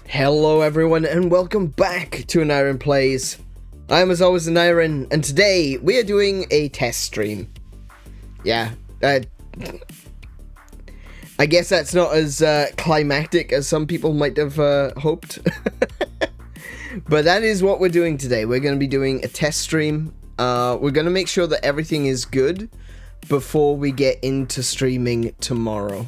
Hello everyone and welcome back to AneurynPlays. I'm as always Aneurin, and today we are doing a test stream. Yeah, I guess that's not as climactic as some people might have hoped. But that is what we're doing today. We're going to be doing a test stream. We're going to make sure that everything is good before we get into streaming tomorrow.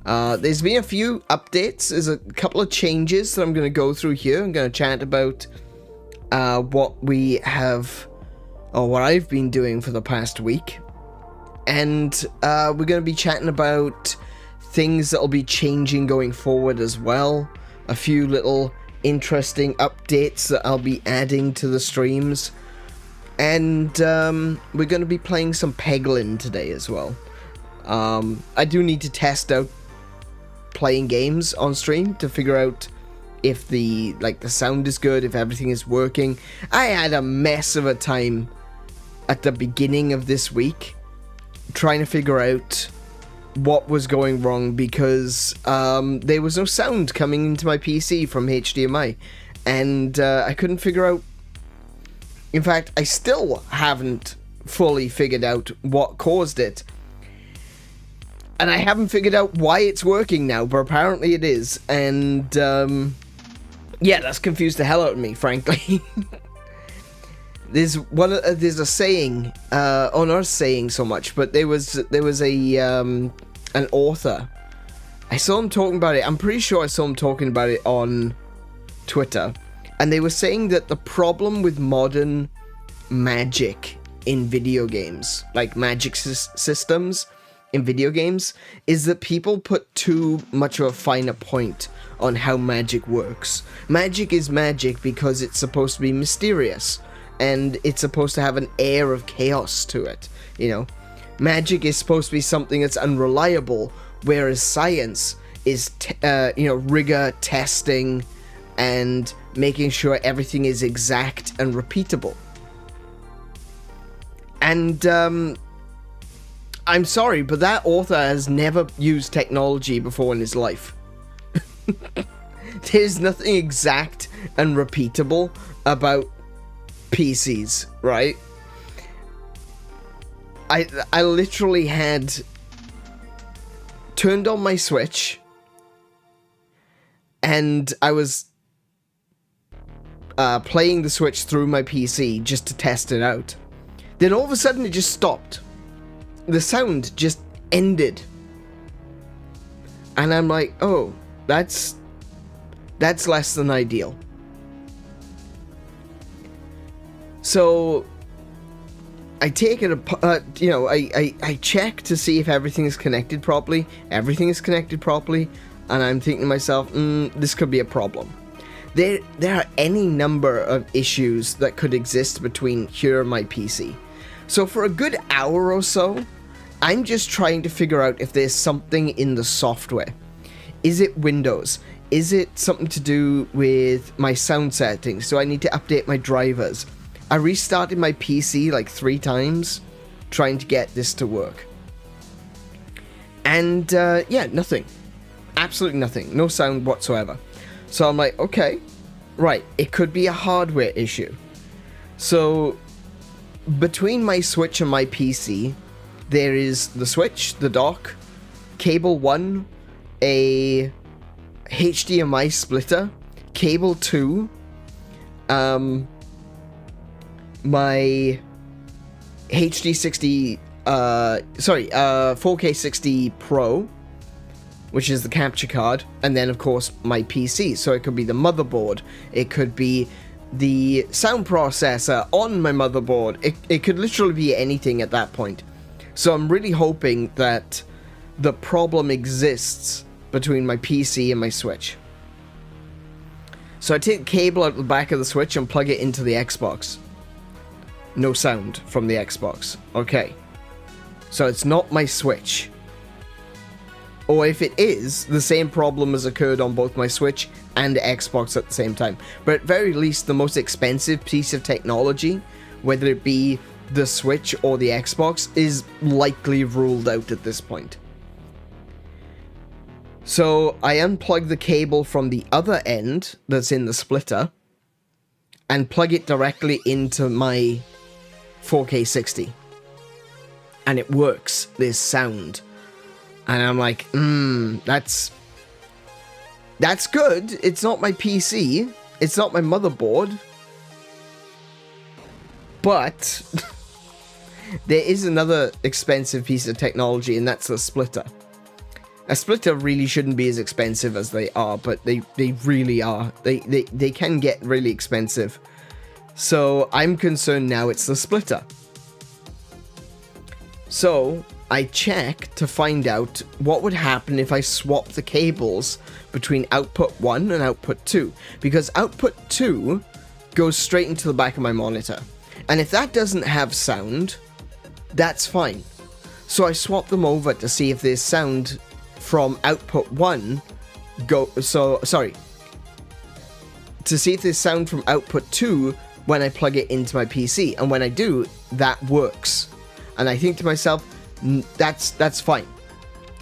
There's been a few updates. There's a couple of changes that I'm going to go through here. I'm going to chat about what we have, or what I've been doing for the past week. And we're going to be chatting about things that will be changing going forward as well. A few little interesting updates that I'll be adding to the streams. And we're going to be playing some Peglin today as well. I do need to test out playing games on stream to figure out if the sound is good, if everything is working. I had a mess of a time at the beginning of this week trying to figure out what was going wrong because there was no sound coming into my PC from HDMI, and I couldn't figure out. In fact, I still haven't fully figured out what caused it. And I haven't figured out why it's working now, but apparently it is. And, yeah, that's confused the hell out of me, frankly. There's a saying, or not a saying so much, but there was an author. I saw him talking about it. I'm pretty sure I saw him talking about it on Twitter. And they were saying that the problem with modern magic in video games, like magic systems in video games, is that people put too much of a finer point on how magic works. Magic is magic because it's supposed to be mysterious, and it's supposed to have an air of chaos to it, you know. Magic is supposed to be something that's unreliable, whereas science is, rigor testing and making sure everything is exact and repeatable. And, I'm sorry, but that author has never used technology before in his life. There's nothing exact and repeatable about PCs, right? I literally had turned on my Switch, and I was playing the Switch through my PC just to test it out. Then all of a sudden it just stopped. The sound just ended. And I'm like, oh, that's less than ideal. So I take it apart, I check to see if everything is connected properly. Everything is connected properly, and I'm thinking to myself, this could be a problem. There are any number of issues that could exist between here and my PC. So for a good hour or so, I'm just trying to figure out if there's something in the software. Is it Windows? Is it something to do with my sound settings? Do I need to update my drivers? I restarted my PC like 3 times trying to get this to work. And yeah, nothing. Absolutely nothing. No sound whatsoever. So I'm like, okay, right, it could be a hardware issue. So between my Switch and my PC, there is the Switch, the dock, cable 1, a HDMI splitter, cable 2, my HD60, 4K60 Pro, which is the capture card, and then of course my PC. So it could be the motherboard, it could be the sound processor on my motherboard, it could literally be anything at that point. So I'm really hoping that the problem exists between my PC and my Switch. So I take the cable out the back of the Switch and plug it into the Xbox. No sound from the Xbox. Okay. So it's not my Switch. Or if it is, the same problem has occurred on both my Switch and Xbox at the same time. But at very least, the most expensive piece of technology, whether it be the Switch or the Xbox, is likely ruled out at this point. So I unplug the cable from the other end that's in the splitter and plug it directly into my 4K 60. And it works, this sound. And I'm like, that's good. It's not my PC. It's not my motherboard. But there is another expensive piece of technology, and that's a splitter. A splitter really shouldn't be as expensive as they are, but they really are. They can get really expensive. So I'm concerned now it's the splitter. So I check to find out what would happen if I swap the cables between output 1 and output 2. Because output 2 goes straight into the back of my monitor. And if that doesn't have sound, that's fine. So I swap them over to see if there's sound from output 1 to see if there's sound from output 2 when I plug it into my PC. And when I do, that works. And I think to myself, that's fine.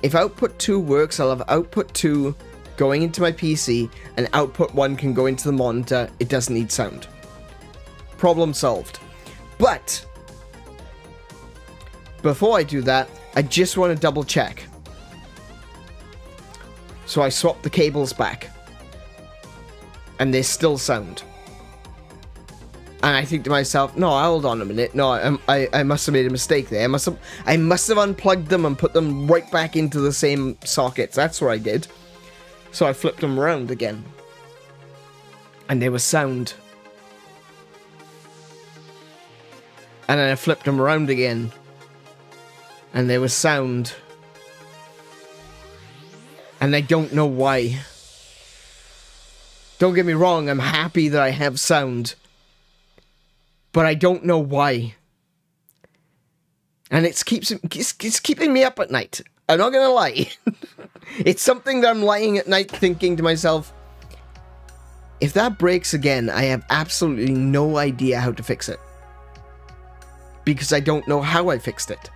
If output 2 works, I'll have output 2 going into my PC, and output 1 can go into the monitor. It doesn't need sound. Problem solved. But before I do that, I just want to double check. So I swap the cables back, and there's still sound. And I think to myself, no, hold on a minute. No, I must have made a mistake there. I must have unplugged them and put them right back into the same sockets. That's what I did. So I flipped them around again. And there was sound. And then I flipped them around again. And there was sound. And I don't know why. Don't get me wrong, I'm happy that I have sound. But I don't know why. And it's keeping me up at night. I'm not gonna lie. It's something that I'm lying at night thinking to myself, if that breaks again, I have absolutely no idea how to fix it. Because I don't know how I fixed it.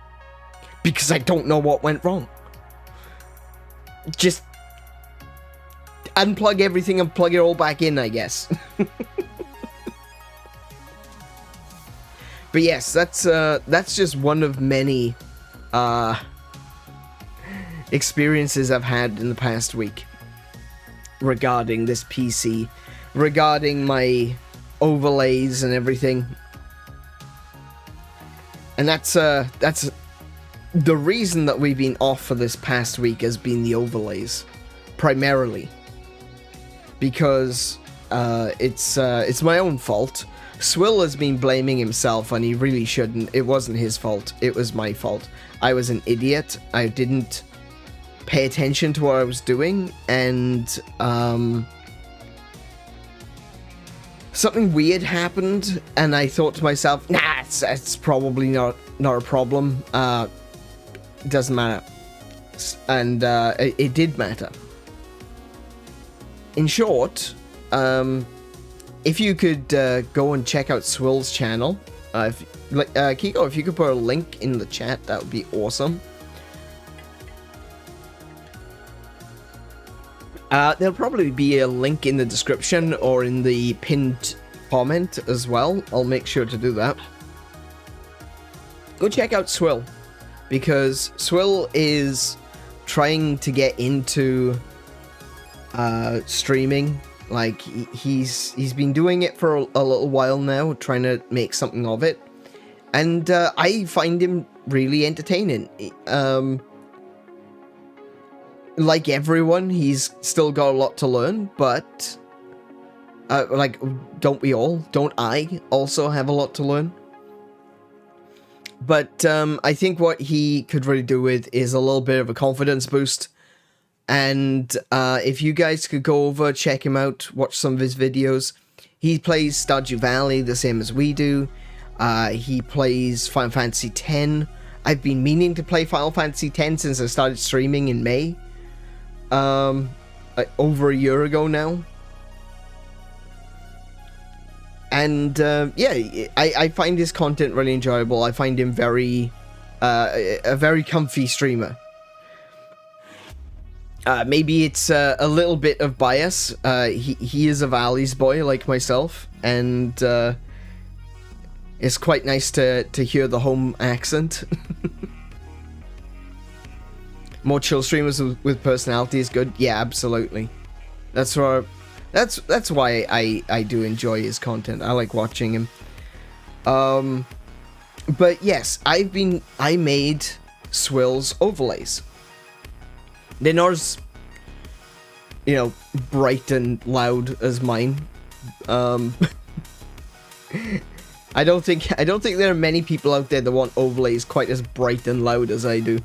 Because I don't know what went wrong. Just unplug everything and plug it all back in, I guess. But yes, that's just one of many experiences I've had in the past week regarding this PC, regarding my overlays and everything. And that's the reason that we've been off for this past week has been the overlays, primarily, because it's my own fault. Swill has been blaming himself, and he really shouldn't. It wasn't his fault. It was my fault. I was an idiot. I didn't pay attention to what I was doing, and something weird happened, and I thought to myself, nah, it's probably not a problem. It doesn't matter. And it did matter. In short, if you could go and check out Swill's channel, Kiko, if you could put a link in the chat, that would be awesome. There'll probably be a link in the description or in the pinned comment as well. I'll make sure to do that. Go check out Swill, because Swill is trying to get into streaming. Like, he's been doing it for a little while now, trying to make something of it. And I find him really entertaining. Like everyone, he's still got a lot to learn, but like, don't we all? Don't I also have a lot to learn? But I think what he could really do with is a little bit of a confidence boost. And if you guys could go over, check him out, watch some of his videos. He plays Stardew Valley the same as we do. He plays Final Fantasy X. I've been meaning to play Final Fantasy X since I started streaming in May. Like over a year ago now. And yeah, I find his content really enjoyable. I find him a very comfy streamer. Maybe it's a little bit of bias. He is a Valley's boy like myself, and it's quite nice to hear the home accent. More chill streamers with personality is good. Yeah, absolutely. That's why I do enjoy his content. I like watching him. But yes, I made Swill's overlays. They're not as, you know, bright and loud as mine. I don't think there are many people out there that want overlays quite as bright and loud as I do.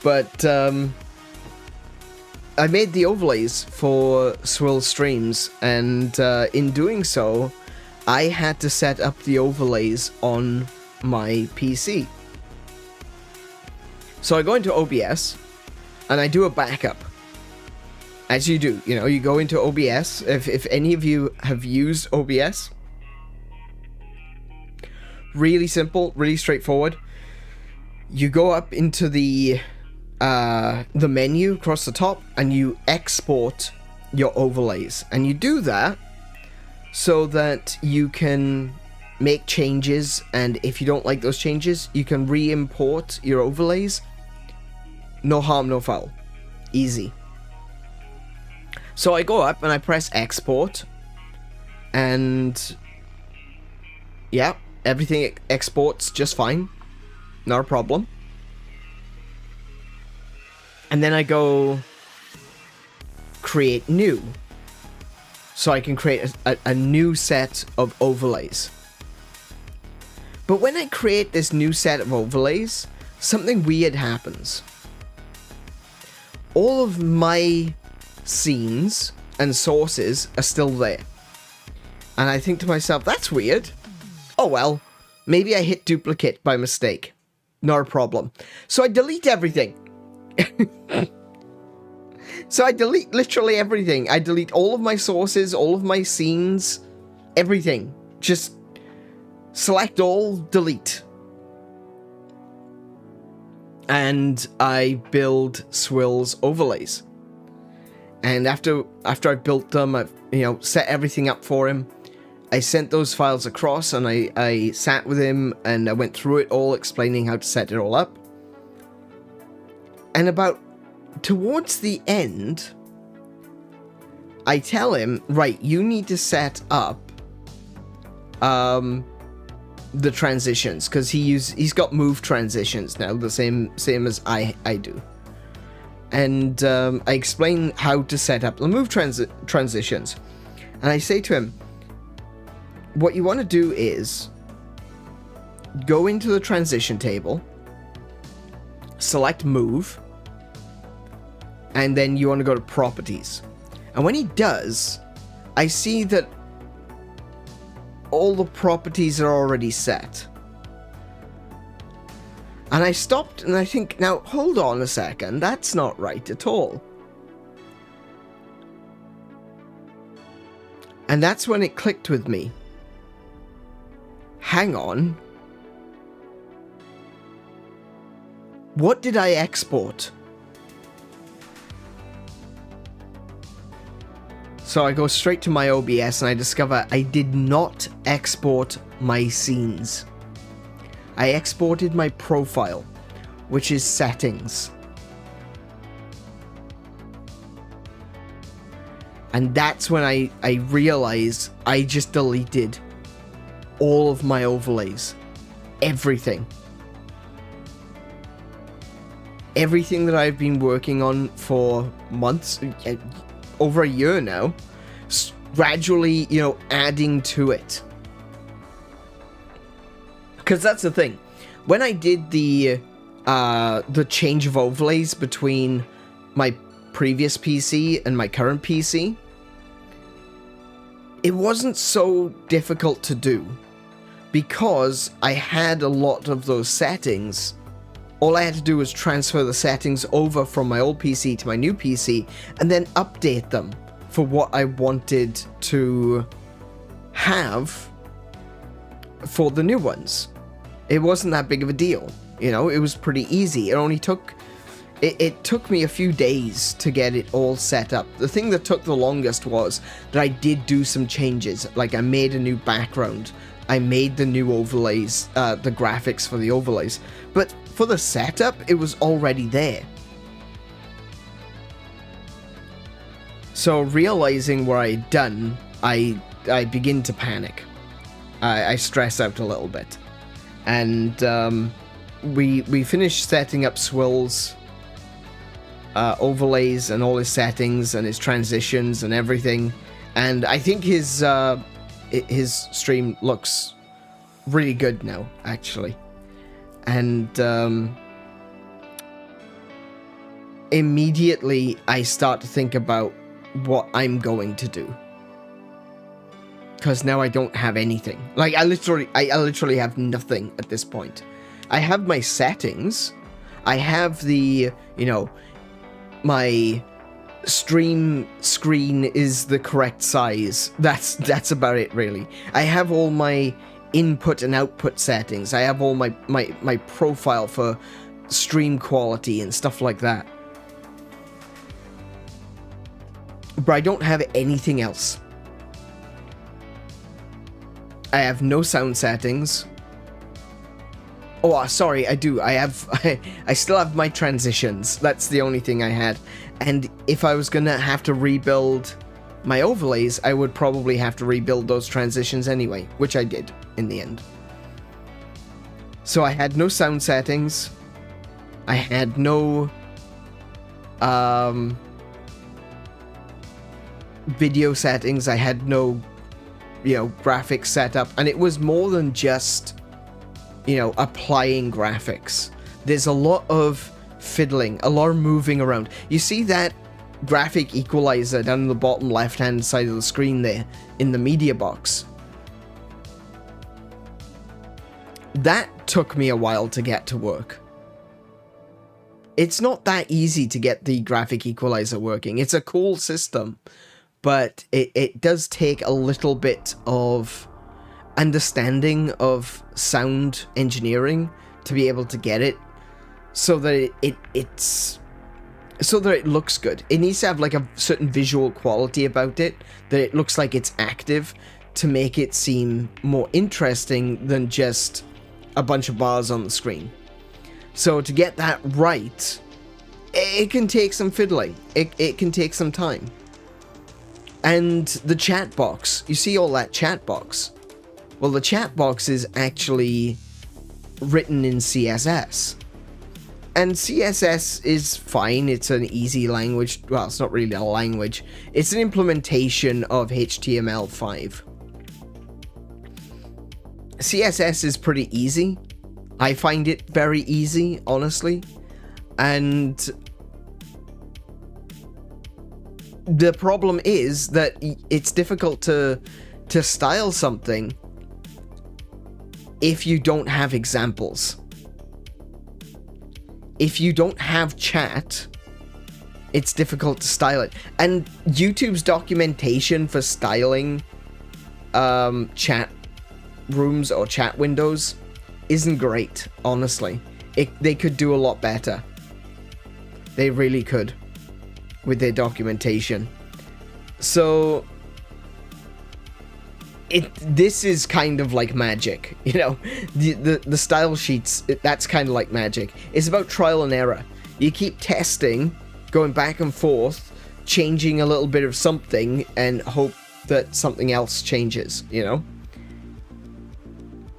But I made the overlays for Swill streams, and in doing so, I had to set up the overlays on my PC. So I go into OBS, and I do a backup. As you do, you know, you go into OBS. If any of you have used OBS, really simple, really straightforward. You go up into the menu across the top, and you export your overlays, and you do that so that you can make changes, and if you don't like those changes, you can re-import your overlays. No harm, no foul. Easy. So I go up and I press export, and yeah, everything exports just fine. Not a problem. And then I go create new. So I can create a new set of overlays. But when I create this new set of overlays, something weird happens. All of my scenes and sources are still there. And I think to myself, that's weird. Oh well, maybe I hit duplicate by mistake. Not a problem. So I delete everything. So I delete literally everything. I delete all of my sources, all of my scenes, everything. Just select all, delete. And I build Swill's overlays. And after I built them, I've, you know, set everything up for him. I sent those files across, and I sat with him and I went through it all, explaining how to set it all up. And about towards the end, I tell him, right, you need to set up the transitions, because he's got move transitions now, the same as I do. And I explain how to set up the move transitions. And I say to him, what you want to do is go into the transition table, select move, and then you want to go to properties. And when he does, I see that all the properties are already set. And I stopped and I think, now hold on a second, that's not right at all. And that's when it clicked with me. Hang on. What did I export? So I go straight to my OBS and I discover I did not export my scenes. I exported my profile, which is settings. And that's when I realized I just deleted all of my overlays. Everything. Everything that I've been working on for months, over a year now, gradually, you know, adding to it. Because that's the thing. When I did the change of overlays between my previous PC and my current PC, it wasn't so difficult to do because I had a lot of those settings. All I had to do was transfer the settings over from my old PC to my new PC and then update them for what I wanted to have for the new ones. It wasn't that big of a deal, you know, it was pretty easy. It only took it took me a few days to get it all set up. The thing that took the longest was that I did do some changes. Like, I made a new background. I made the new overlays, the graphics for the overlays. But for the setup, it was already there. So realizing what I'd done, I begin to panic. I stress out a little bit. And we finished setting up Swill's overlays and all his settings and his transitions and everything, and I think his stream looks really good now, actually. And immediately I start to think about what I'm going to do, because now I don't have anything. Like, I literally have nothing at this point. I have my settings. I have the, you know, my stream screen is the correct size. That's about it, really. I have all my input and output settings. I have all my profile for stream quality and stuff like that. But I don't have anything else. I have no sound settings. Oh, sorry, I do. I still have my transitions. That's the only thing I had. And if I was gonna have to rebuild my overlays, I would probably have to rebuild those transitions anyway, which I did in the end. So I had no sound settings. I had no video settings. I had no, you know, graphics setup, and it was more than just, you know, applying graphics. There's a lot of fiddling, a lot of moving around. You see that graphic equalizer down in the bottom left hand side of the screen there in the media box? That took me a while to get to work. It's not that easy to get the graphic equalizer working. It's a cool system, but it does take a little bit of understanding of sound engineering to be able to get it so that it looks good. It needs to have like a certain visual quality about it, that it looks like it's active, to make it seem more interesting than just a bunch of bars on the screen. So to get that right, it can take some fiddling. It can take some time. And the chat box, you see all that chat box? Well, the chat box is actually written in CSS. And CSS is fine, it's an easy language. Well, it's not really a language. It's an implementation of HTML5. CSS is pretty easy. I find it very easy, honestly. And the problem is that it's difficult to style something if you don't have examples. If you don't have chat, it's difficult to style it. And YouTube's documentation for styling chat rooms or chat windows isn't great, honestly. They could do a lot better. They really could with their documentation. So this is kind of like magic, you know. The style sheets, that's kind of like magic. It's about trial and error. You keep testing, going back and forth, changing a little bit of something, and hope that something else changes, you know.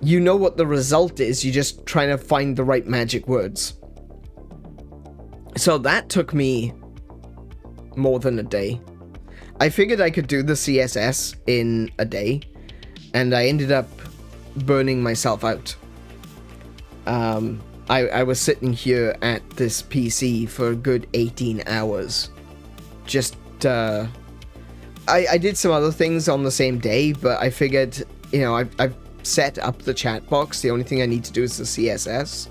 You know what the result is, you're just trying to find the right magic words. So that took me more than a day. I figured I could do the CSS in a day, and I ended up burning myself out. I was sitting here at this PC for a good 18 hours. Just, I did some other things on the same day, but I figured, you know, I've set up the chat box. The only thing I need to do is the CSS.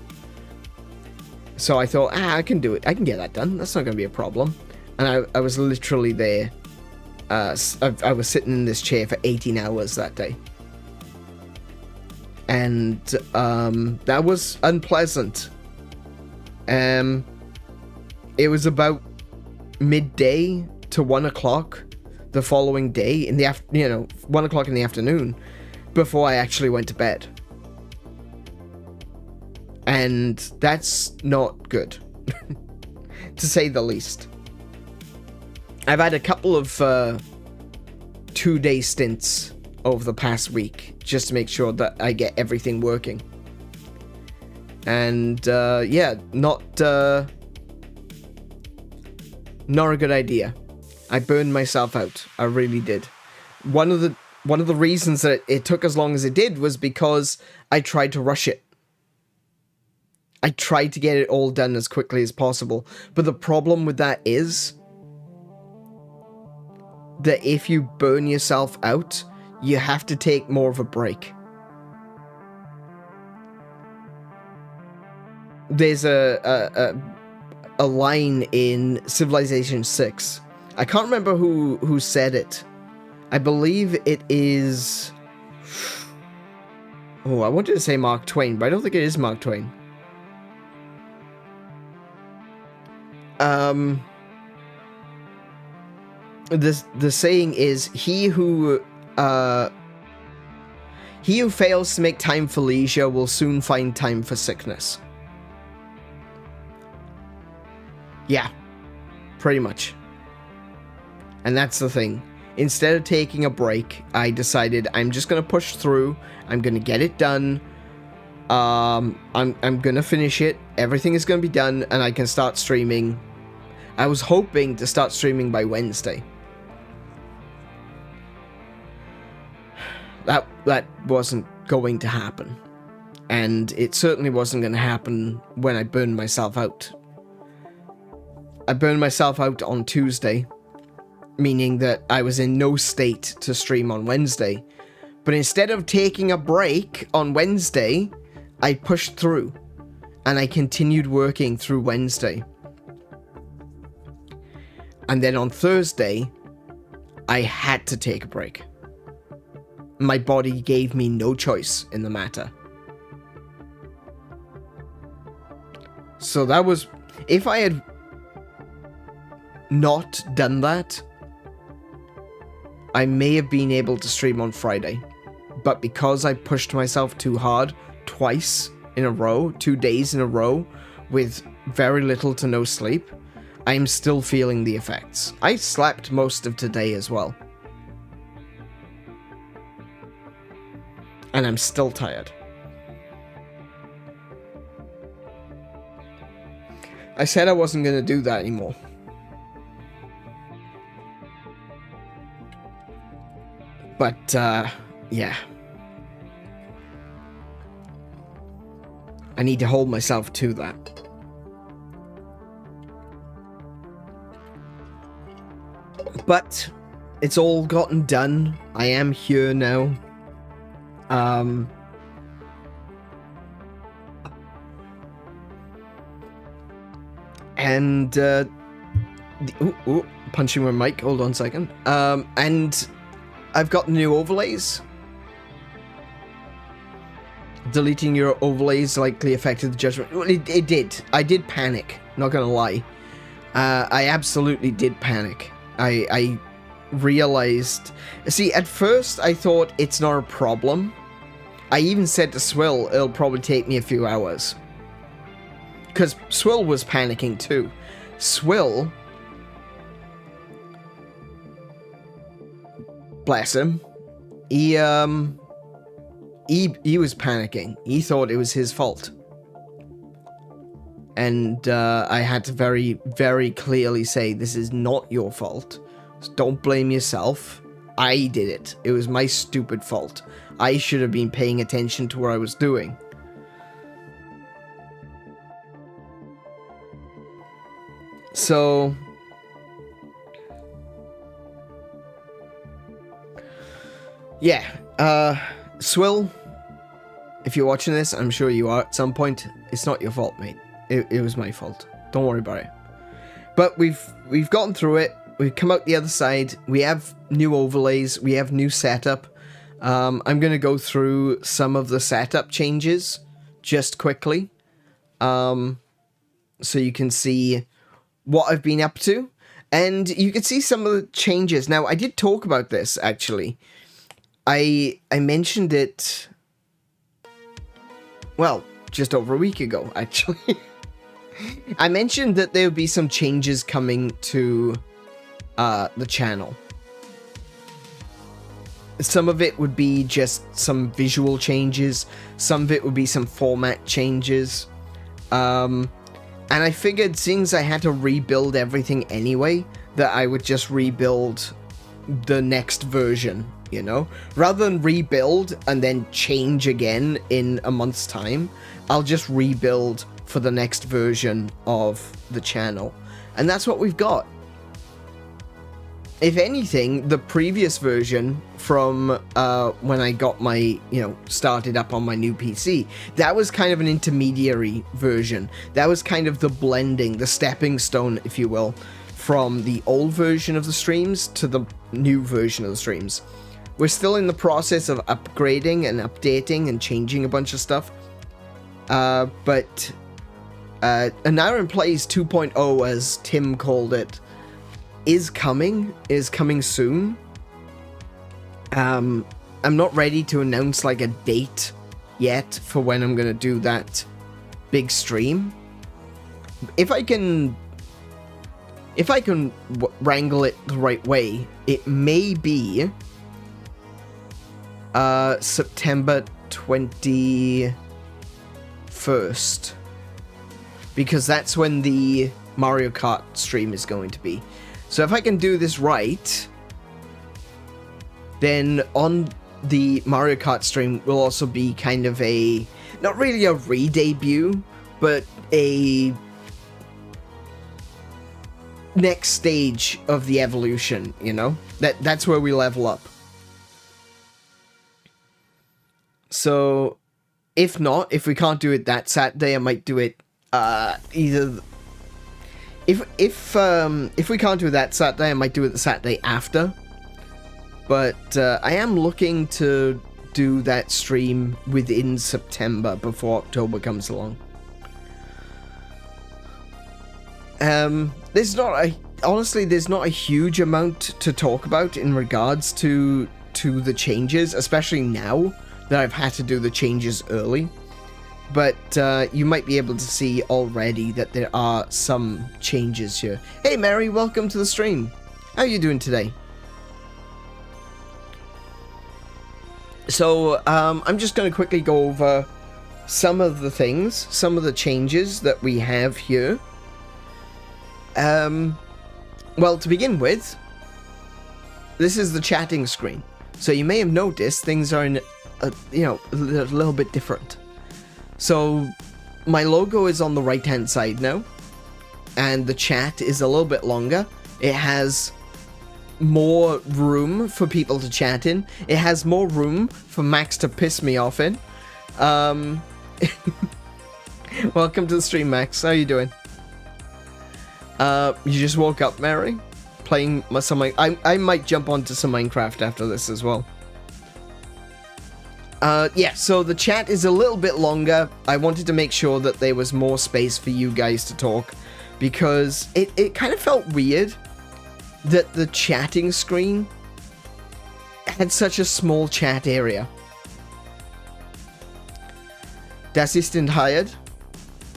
So I thought, I can do it. I can get that done. That's not going to be a problem. And I was literally there. I was sitting in this chair for 18 hours that day. And that was unpleasant. it was about midday to 1 o'clock the following day in the 1 o'clock in the afternoon before I actually went to bed. And that's not good, to say the least. I've had a couple of 2-day stints over the past week just to make sure that I get everything working. And yeah, not a good idea. I burned myself out. I really did. One of the reasons that it took as long as it did was because I tried to rush it. I tried to get it all done as quickly as possible. But the problem with that is that if you burn yourself out, you have to take more of a break. There's a line in Civilization 6. I can't remember who said it. I believe it is... Oh, I wanted to say Mark Twain, but I don't think it is Mark Twain. The saying is, he who fails to make time for leisure will soon find time for sickness. Yeah, pretty much. And that's the thing. Instead of taking a break, I decided I'm just gonna push through. I'm gonna get it done. I'm gonna finish it. Everything is gonna be done, and I can start streaming. I was hoping to start streaming by Wednesday. That wasn't going to happen. And it certainly wasn't going to happen when I burned myself out. I burned myself out on Tuesday, meaning that I was in no state to stream on Wednesday. But instead of taking a break on Wednesday, I pushed through, and I continued working through Wednesday. And then on Thursday, I had to take a break. My body gave me no choice in the matter. So that was... If I had not done that, I may have been able to stream on Friday. But because I pushed myself too hard twice in a row, 2 days in a row, with very little to no sleep, I'm still feeling the effects. I slept most of today as well. And I'm still tired. I said I wasn't going to do that anymore. But, yeah. I need to hold myself to that. But it's all gotten done. I am here now. And punching my mic. Hold on a second. And I've got new overlays. Deleting your overlays likely affected the judgment. Well, it did. I did panic. Not gonna lie. I absolutely did panic. I realized... See, at first I thought it's not a problem. I even said to Swill, it'll probably take me a few hours. Because Swill was panicking too. Swill... Bless him. He was panicking. He thought it was his fault. And I had to very, very clearly say, this is not your fault. So don't blame yourself. I did it. It was my stupid fault. I should have been paying attention to what I was doing. So... yeah, Swill, if you're watching this, I'm sure you are at some point, it's not your fault, mate. It was my fault. Don't worry about it. But we've gotten through it. We've come out the other side. We have new overlays. We have new setup. I'm going to go through some of the setup changes just quickly. So you can see what I've been up to, and you can see some of the changes. Now, I did talk about this, actually. I mentioned it, well, just over a week ago, actually. I mentioned that there would be some changes coming to the channel. Some of it would be just some visual changes. Some of it would be some format changes. And I figured, since I had to rebuild everything anyway, that I would just rebuild the next version, you know? Rather than rebuild and then change again in a month's time, I'll just rebuild for the next version of the channel. And that's what we've got. If anything, the previous version from when I got my, you know, started up on my new PC, that was kind of an intermediary version. That was kind of the blending, the stepping stone, if you will, from the old version of the streams to the new version of the streams. We're still in the process of upgrading and updating and changing a bunch of stuff. But AneurynPlays 2.0, as Tim called it, is coming soon. I'm not ready to announce like a date yet for when I'm gonna do that big stream. If I can wrangle it the right way, it may be September 21st, because that's when the Mario Kart stream is going to be. So if I can do this right, then on the Mario Kart stream will also be kind of a, not really a re-debut, but a next stage of the evolution, you know? That's where we level up. So if not, if we can't do it that Saturday, I might do it either... If we can't do that Saturday, I might do it the Saturday after. But I am looking to do that stream within September, before October comes along. Honestly, there's not a huge amount to talk about in regards to the changes, especially now that I've had to do the changes early. But you might be able to see already that there are some changes here. Hey Mary, welcome to the stream. How are you doing today? So, I'm just going to quickly go over some of the things, some of the changes that we have here. Well, to begin with, this is the chatting screen. So you may have noticed things are in, a little bit different. So my logo is on the right hand side now, and the chat is a little bit longer. It has more room for people to chat in. It has more room for Max to piss me off in. Welcome to the stream, Max. How you doing? You just woke up, Mary? Playing some... I might jump onto some Minecraft after this as well. Yeah, so the chat is a little bit longer. I wanted to make sure that there was more space for you guys to talk, because it kind of felt weird that the chatting screen had such a small chat area. Das ist tired?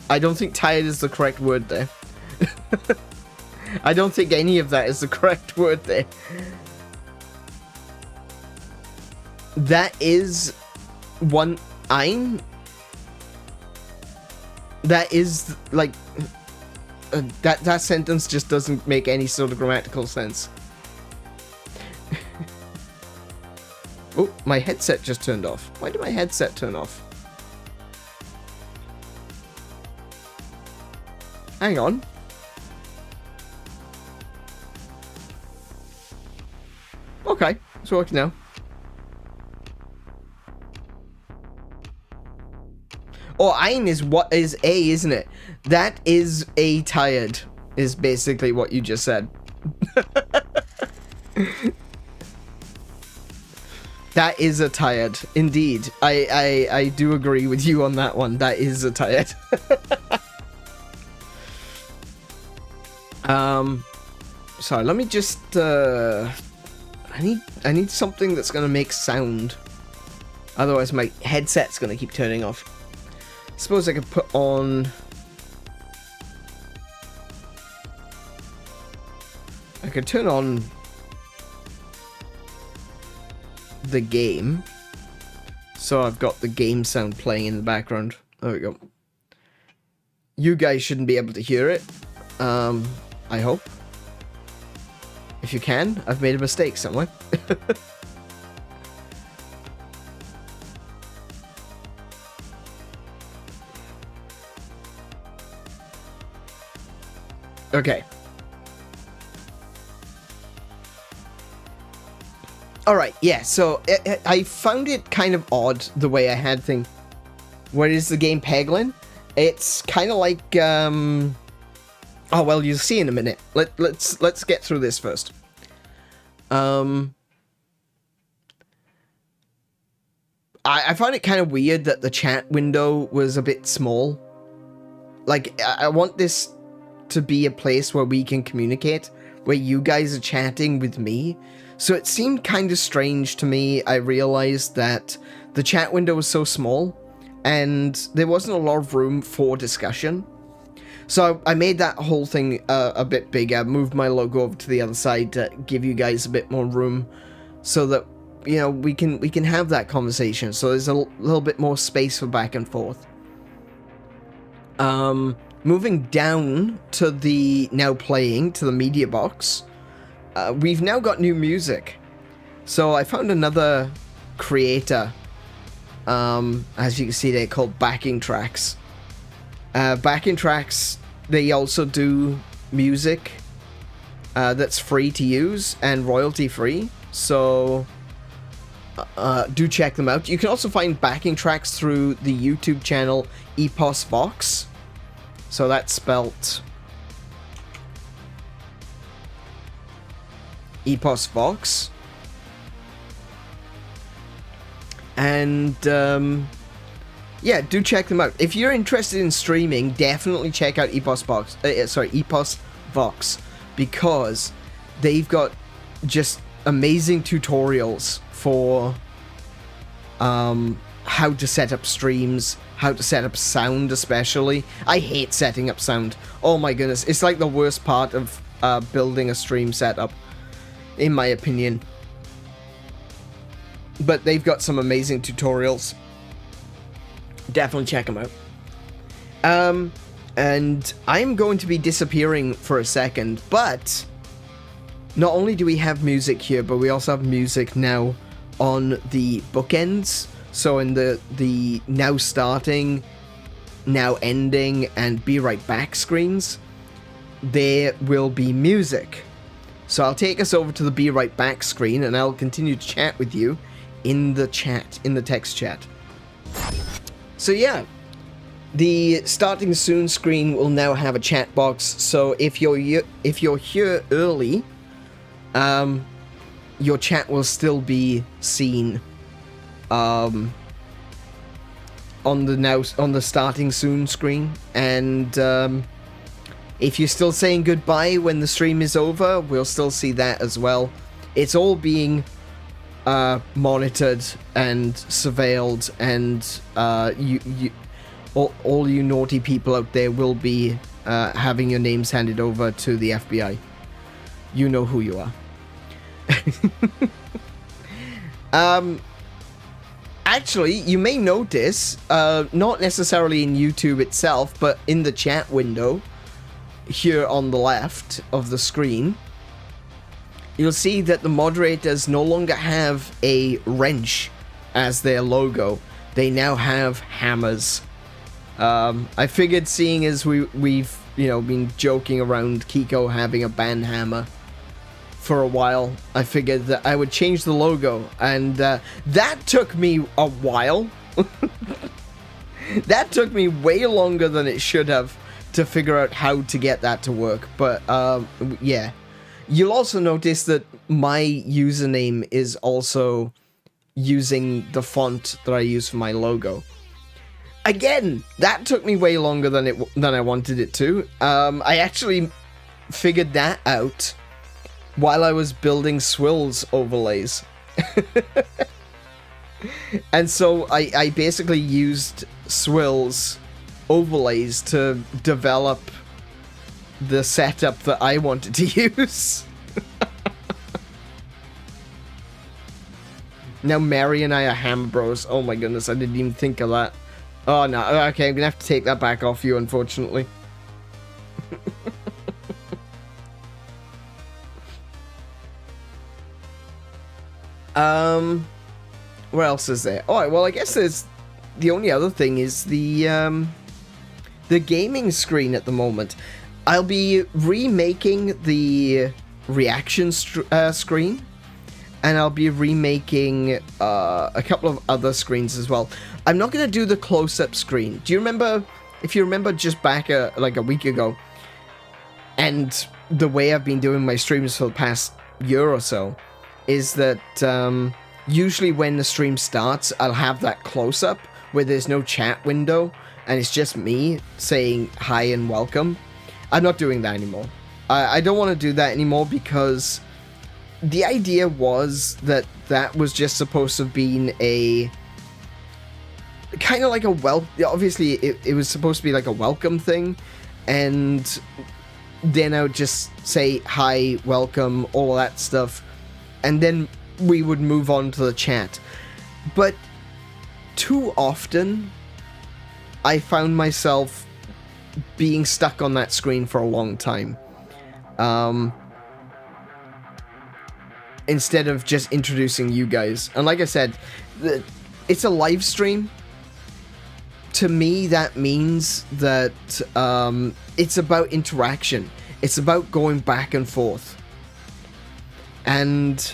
I don't think tired is the correct word there. I don't think any of that is the correct word there. That is... that is like that sentence just doesn't make any sort of grammatical sense. Oh, my headset just turned off. Why did my headset turn off? Hang on. Okay, it's working now. Oh, ein is what is a, isn't it? That is a tired, is basically what you just said. That is a tired, indeed. I do agree with you on that one. That is a tired. Sorry, let me just, I need something that's gonna make sound. Otherwise my headset's gonna keep turning off. Suppose I could put on... I could turn on the game. So I've got the game sound playing in the background. There we go. You guys shouldn't be able to hear it. I hope. If you can, I've made a mistake somewhere. Okay. Alright, yeah, so I found it kind of odd the way I had things. What is the game Peglin? It's kind of like, oh, well, you'll see in a minute. Let's get through this first. I found it kind of weird that the chat window was a bit small. Like, I want this to be a place where we can communicate, where you guys are chatting with me. So it seemed kind of strange to me. I realized that the chat window was so small and there wasn't a lot of room for discussion. So I made that whole thing a bit bigger, moved my logo over to the other side to give you guys a bit more room so that, you know, we can have that conversation. So there's a little bit more space for back and forth. Moving down to the now playing, to the media box, we've now got new music. So I found another creator, as you can see there, called Backing Tracks. Backing Tracks, they also do music that's free to use and royalty free. So do check them out. You can also find Backing Tracks through the YouTube channel 𝗶𝘁𝗶𝘁𝗰𝗵. So that's spelt 𝗶𝘁𝗶𝘁𝗶. And yeah, do check them out. If you're interested in streaming, definitely check out 𝗶𝘁𝗶𝘁𝗶𝘁, because they've got just amazing tutorials for how to set up streams, how to set up sound especially. I hate setting up sound. Oh my goodness, it's like the worst part of building a stream setup, in my opinion. But they've got some amazing tutorials. Definitely check them out. And I'm going to be disappearing for a second, but not only do we have music here, but we also have music now on the bookends. So in the now starting, now ending, and be right back screens, there will be music. So I'll take us over to the be right back screen, and I'll continue to chat with you in the chat, in the text chat. So yeah, the starting soon screen will now have a chat box. So if you're here early, your chat will still be seen on the starting soon screen, and if you're still saying goodbye when the stream is over, we'll still see that as well. It's all being monitored and surveilled, and all you naughty people out there will be having your names handed over to the FBI. You know who you are. Actually, you may notice, not necessarily in YouTube itself, but in the chat window, here on the left of the screen, you'll see that the moderators no longer have a wrench as their logo. They now have hammers. I figured, seeing as we've been joking around Kiko having a band hammer for a while, I figured that I would change the logo, and that took me a while. That took me way longer than it should have to figure out how to get that to work, but yeah. You'll also notice that my username is also using the font that I use for my logo. Again, that took me way longer than I wanted it to. I actually figured that out while I was building swirls overlays. And so I basically used swirls overlays to develop the setup that I wanted to use. Now Mary and I are hammer bros. Oh my goodness, I didn't even think of that. Oh no, okay, I'm gonna have to take that back off you, unfortunately. What else is there? Oh, well, I guess there's... The only other thing is the gaming screen at the moment. I'll be remaking the reaction screen, and I'll be remaking a couple of other screens as well. I'm not going to do the close-up screen. Do you remember... If you remember just back like a week ago, and the way I've been doing my streams for the past year or so, is that... usually when the stream starts, I'll have that close-up where there's no chat window and it's just me saying hi and welcome. I'm not doing that anymore. I don't want to do that anymore because the idea was that that was just supposed to have been a... kind of like a obviously, it was supposed to be like a welcome thing, and then I would just say hi, welcome, all that stuff, and then we would move on to the chat. But too often I found myself being stuck on that screen for a long time, instead of just introducing you guys. And like I said, it's a live stream. To me, that means that it's about interaction. It's about going back and forth. And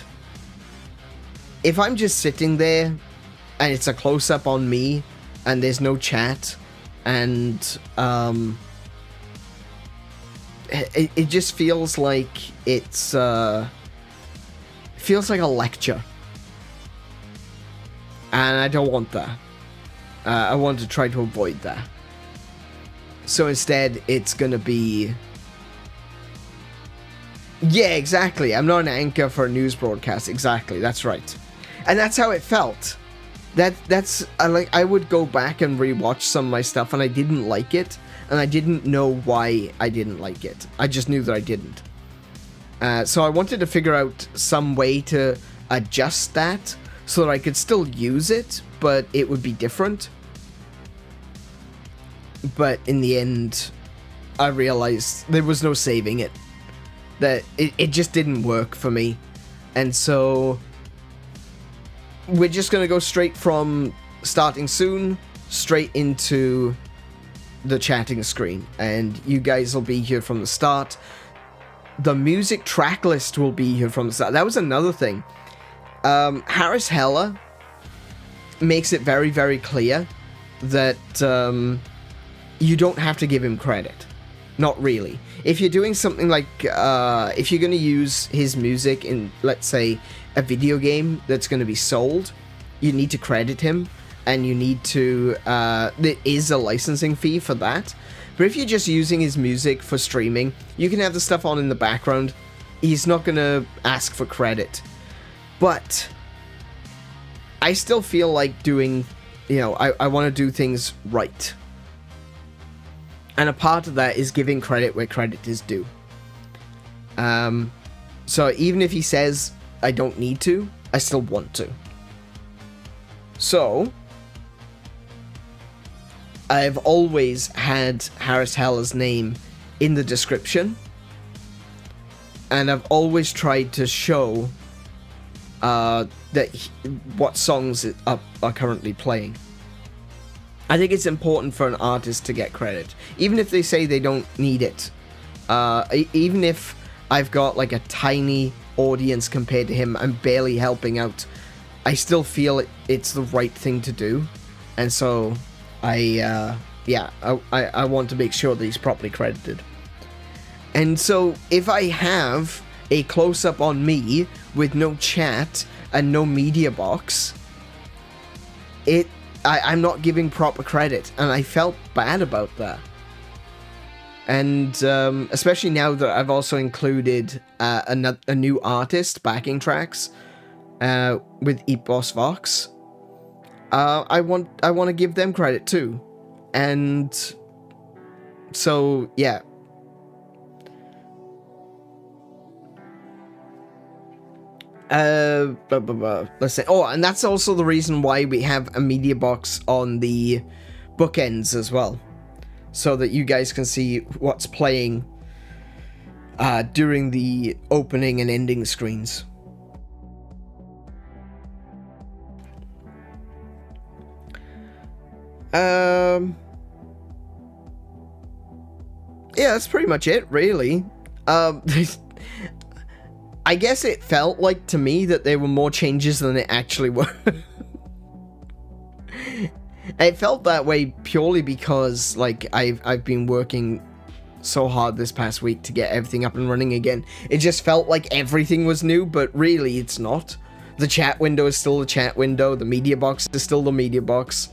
if I'm just sitting there and it's a close-up on me and there's no chat, and it just feels like it's feels like a lecture, and I don't want that. I want to try to avoid that. So instead, it's gonna be... Yeah, exactly. I'm not an anchor for a news broadcast. Exactly, that's right. And that's how it felt. I would go back and rewatch some of my stuff, and I didn't like it, and I didn't know why I didn't like it. I just knew that I didn't. So I wanted to figure out some way to adjust that so that I could still use it, but it would be different. But in the end, I realized there was no saving it. That it just didn't work for me. And so we're just going to go straight from starting soon, straight into the chatting screen. And you guys will be here from the start. The music track list will be here from the start. That was another thing. Harris Heller makes it very, very clear that you don't have to give him credit. Not really. If you're doing something like, if you're going to use his music in, let's say, a video game that's going to be sold, you need to credit him, and you need to, there is a licensing fee for that. But if you're just using his music for streaming, you can have the stuff on in the background. He's not going to ask for credit. But I still feel like doing, I want to do things right. And a part of that is giving credit where credit is due. So even if he says I don't need to, I still want to. So I've always had Harris Heller's name in the description, and I've always tried to show what songs are currently playing. I think it's important for an artist to get credit, even if they say they don't need it. Even if I've got like a tiny audience compared to him, I'm barely helping out, I still feel it's the right thing to do. And so I want to make sure that he's properly credited. And so if I have a close-up on me with no chat and no media box, I'm not giving proper credit, and I felt bad about that. And especially now that I've also included a new artist backing tracks with 𝗦𝘄𝗶𝘁𝗰𝗵. I want to give them credit too. And so yeah. Let's say, oh, and that's also the reason why we have a media box on the bookends as well, so that you guys can see what's playing during the opening and ending screens. Yeah, that's pretty much it, really. I guess it felt like to me that there were more changes than it actually were. It felt that way purely because, like, I've been working so hard this past week to get everything up and running again. It just felt like everything was new, but really it's not. The chat window is still the chat window. The media box is still the media box.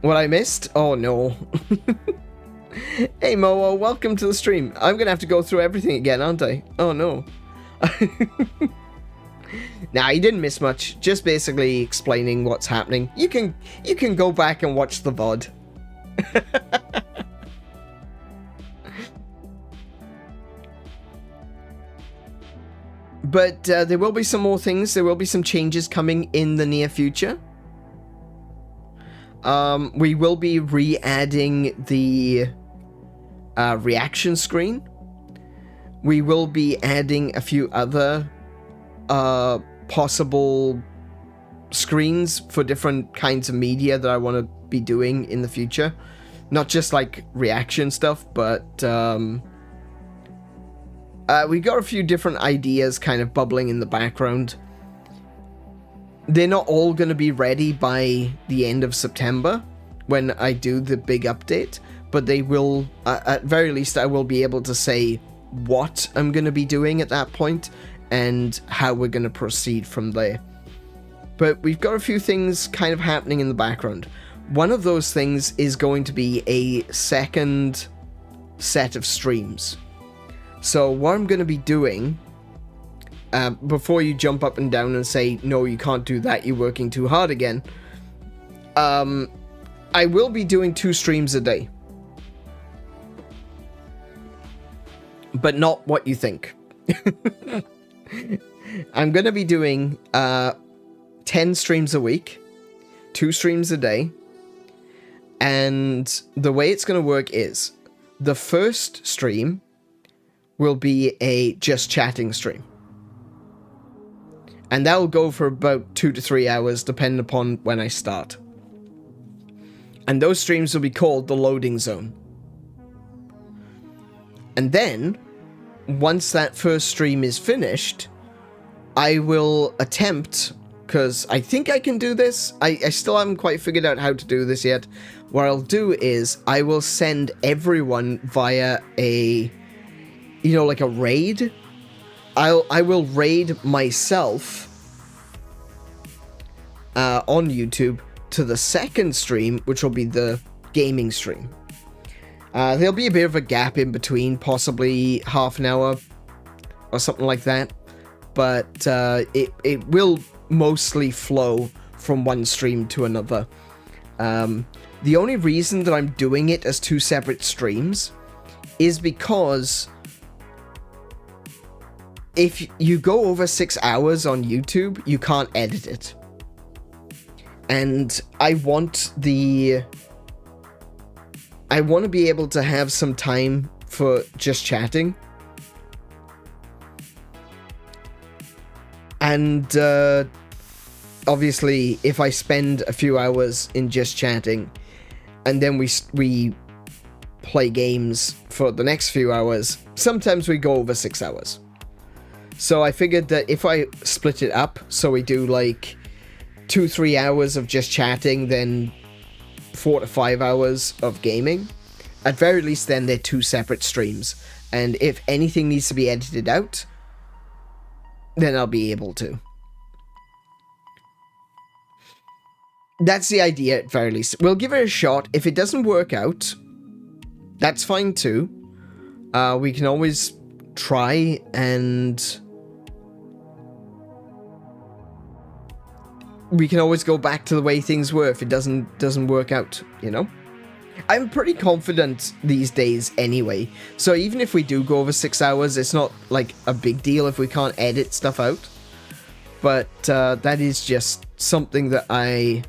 What I missed? Oh no. Hey Moa, welcome to the stream. I'm gonna have to go through everything again, aren't I? Oh no. Nah, you didn't miss much. Just basically explaining what's happening. You can go back and watch the VOD. But there will be some more things. There will be some changes coming in the near future. We will be re-adding the reaction screen. We will be adding a few other possible screens for different kinds of media that I want to be doing in the future. Not just like reaction stuff, but we got a few different ideas kind of bubbling in the background. They're not all going to be ready by the end of September when I do the big update, but they will, at very least, I will be able to say what I'm going to be doing at that point and how we're going to proceed from there. But we've got a few things kind of happening in the background. One of those things is going to be a second set of streams. So what I'm going to be doing, before you jump up and down and say, no, you can't do that, you're working too hard again, I will be doing 2 streams a day. But not what you think. I'm going to be doing 10 streams a week, 2 streams a day, and the way it's going to work is the first stream will be a just chatting stream. And that will go for about 2 to 3 hours, depending upon when I start. And those streams will be called the loading zone. And then, once that first stream is finished, I will attempt, because I think I can do this. I still haven't quite figured out how to do this yet. What I'll do is, I will send everyone via a, you know, like a raid. I will raid myself on YouTube to the second stream, which will be the gaming stream. There'll be a bit of a gap in between, possibly half an hour or something like that, but it will mostly flow from one stream to another. The only reason that I'm doing it as 2 separate streams is because if you go over 6 hours on YouTube, you can't edit it. And I want to be able to have some time for just chatting. And obviously, if I spend a few hours in just chatting, and then we play games for the next few hours, sometimes we go over 6 hours. So I figured that if I split it up, so we do like 2-3 hours of just chatting, then 4 to 5 hours of gaming, at very least then they're 2 separate streams. And if anything needs to be edited out, then I'll be able to. That's the idea at very least. We'll give it a shot. If it doesn't work out, that's fine too. We can always try and we can always go back to the way things were if it doesn't work out, you know? I'm pretty confident these days anyway, so even if we do go over 6 hours, it's not like a big deal if we can't edit stuff out. But that is just something that I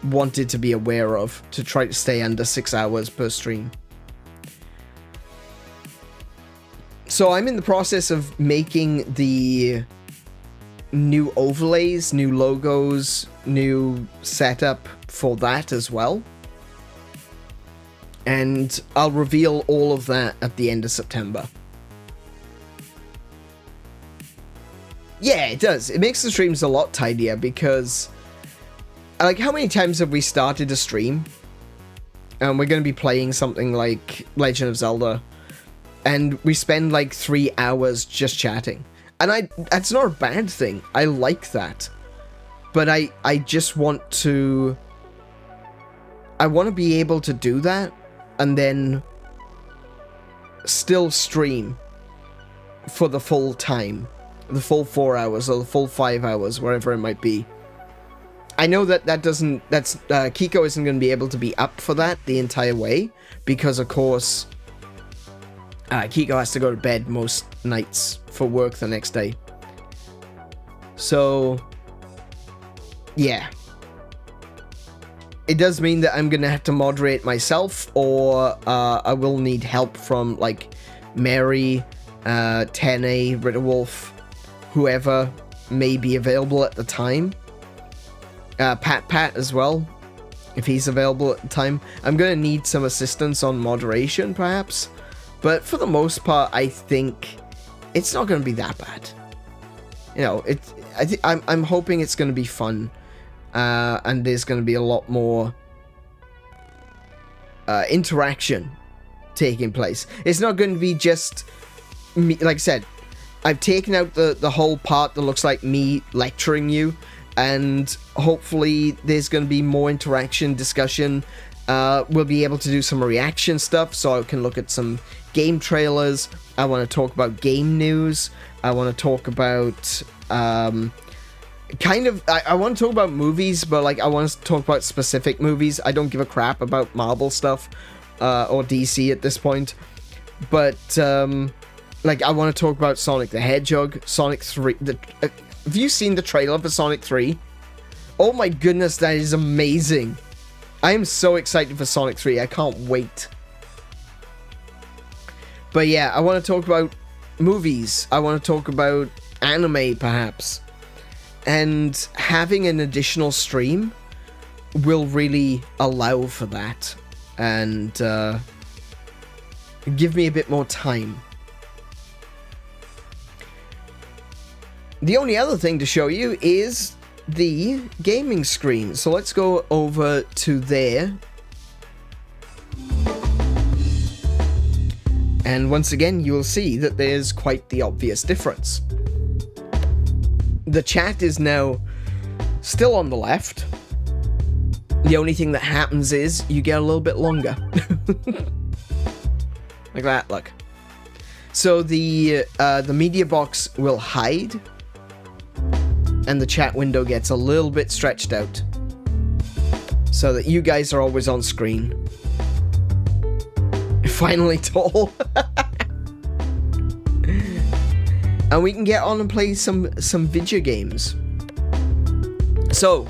wanted to be aware of, to try to stay under 6 hours per stream. So I'm in the process of making the new overlays, new logos, new setup for that as well. And I'll reveal all of that at the end of September. Yeah, it does. It makes the streams a lot tidier because, like, how many times have we started a stream and we're going to be playing something like Legend of Zelda and we spend like 3 hours just chatting? And that's not a bad thing. I like that. But I just want to... I want to be able to do that and then still stream for the full time. The full 4 hours or the full 5 hours, wherever it might be. I know that Kiko isn't going to be able to be up for that the entire way, because of course Kiko has to go to bed most nights for work the next day. So yeah, it does mean that I'm going to have to moderate myself, or I will need help from like Mary, Tene, Ritterwolf, whoever may be available at the time. Pat as well, if he's available at the time. I'm going to need some assistance on moderation, perhaps. But for the most part, I think it's not going to be that bad. You know, I'm hoping it's going to be fun. And there's going to be a lot more interaction taking place. It's not going to be just me. Like I said, I've taken out the whole part that looks like me lecturing you, and hopefully there's going to be more interaction, discussion. We'll be able to do some reaction stuff, so I can look at some game trailers. I want to talk about game news. I want to talk about I want to talk about movies, but like I want to talk about specific movies. I don't give a crap about Marvel stuff or DC at this point. But like I want to talk about Sonic the Hedgehog, Sonic 3. Have you seen the trailer for Sonic 3? Oh my goodness, that is amazing. I am so excited for Sonic 3. I can't wait. But yeah, I want to talk about movies. I want to talk about anime, perhaps. And having an additional stream will really allow for that. And give me a bit more time. The only other thing to show you is the gaming screen. So let's go over to there. And once again, you'll see that there's quite the obvious difference. The chat is now still on the left. The only thing that happens is you get a little bit longer. Like that, look. So the media box will hide, and the chat window gets a little bit stretched out, so that you guys are always on screen. Finally tall. And we can get on and play some video games. So,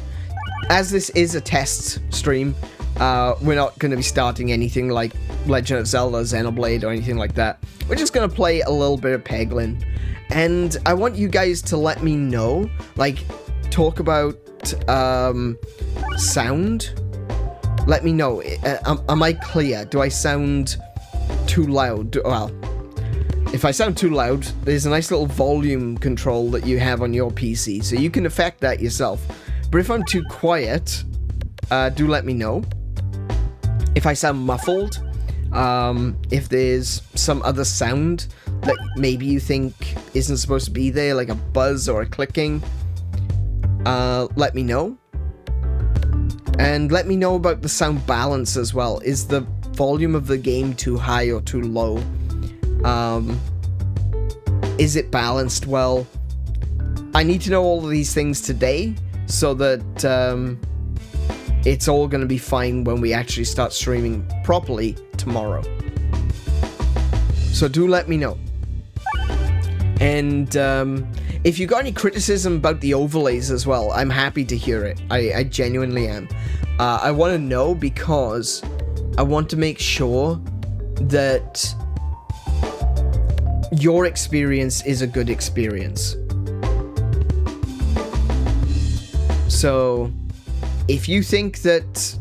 as this is a test stream, we're not going to be starting anything like Legend of Zelda, Xenoblade, or anything like that. We're just going to play a little bit of Peglin. And I want you guys to let me know, like, talk about sound. Let me know. Am I clear? Do I sound too loud? Well, if I sound too loud, there's a nice little volume control that you have on your PC, so you can affect that yourself. But if I'm too quiet, do let me know. If I sound muffled, if there's some other sound that maybe you think isn't supposed to be there, like a buzz or a clicking, let me know. And let me know about the sound balance as well. Is the volume of the game too high or too low? Is it balanced well? I need to know all of these things today so that it's all going to be fine when we actually start streaming properly tomorrow. So do let me know. And if you got any criticism about the overlays as well, I'm happy to hear it. I genuinely am. I want to know because I want to make sure that your experience is a good experience. So if you think that,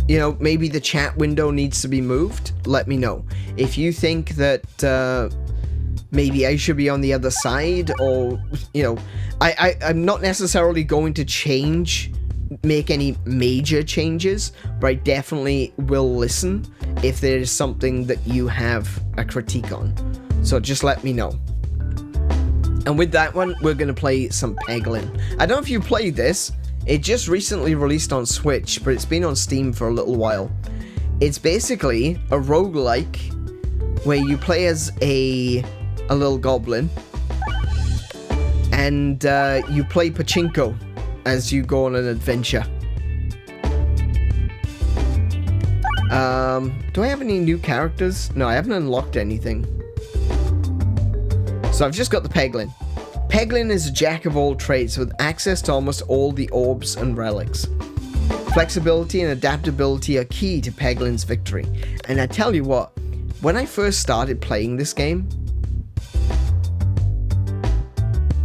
you know, maybe the chat window needs to be moved, let me know. If you think that maybe I should be on the other side, or, you know, I'm not necessarily going to make any major changes, but I definitely will listen if there is something that you have a critique on. So just let me know. And with that one, we're going to play some Peglin. I don't know if you played this. It just recently released on Switch, but it's been on Steam for a little while. It's basically a roguelike where you play as a little goblin, and you play pachinko as you go on an adventure. Do I have any new characters? No, I haven't unlocked anything. So I've just got the Peglin. Peglin is a jack of all trades with access to almost all the orbs and relics. Flexibility and adaptability are key to Peglin's victory. And I tell you what, when I first started playing this game,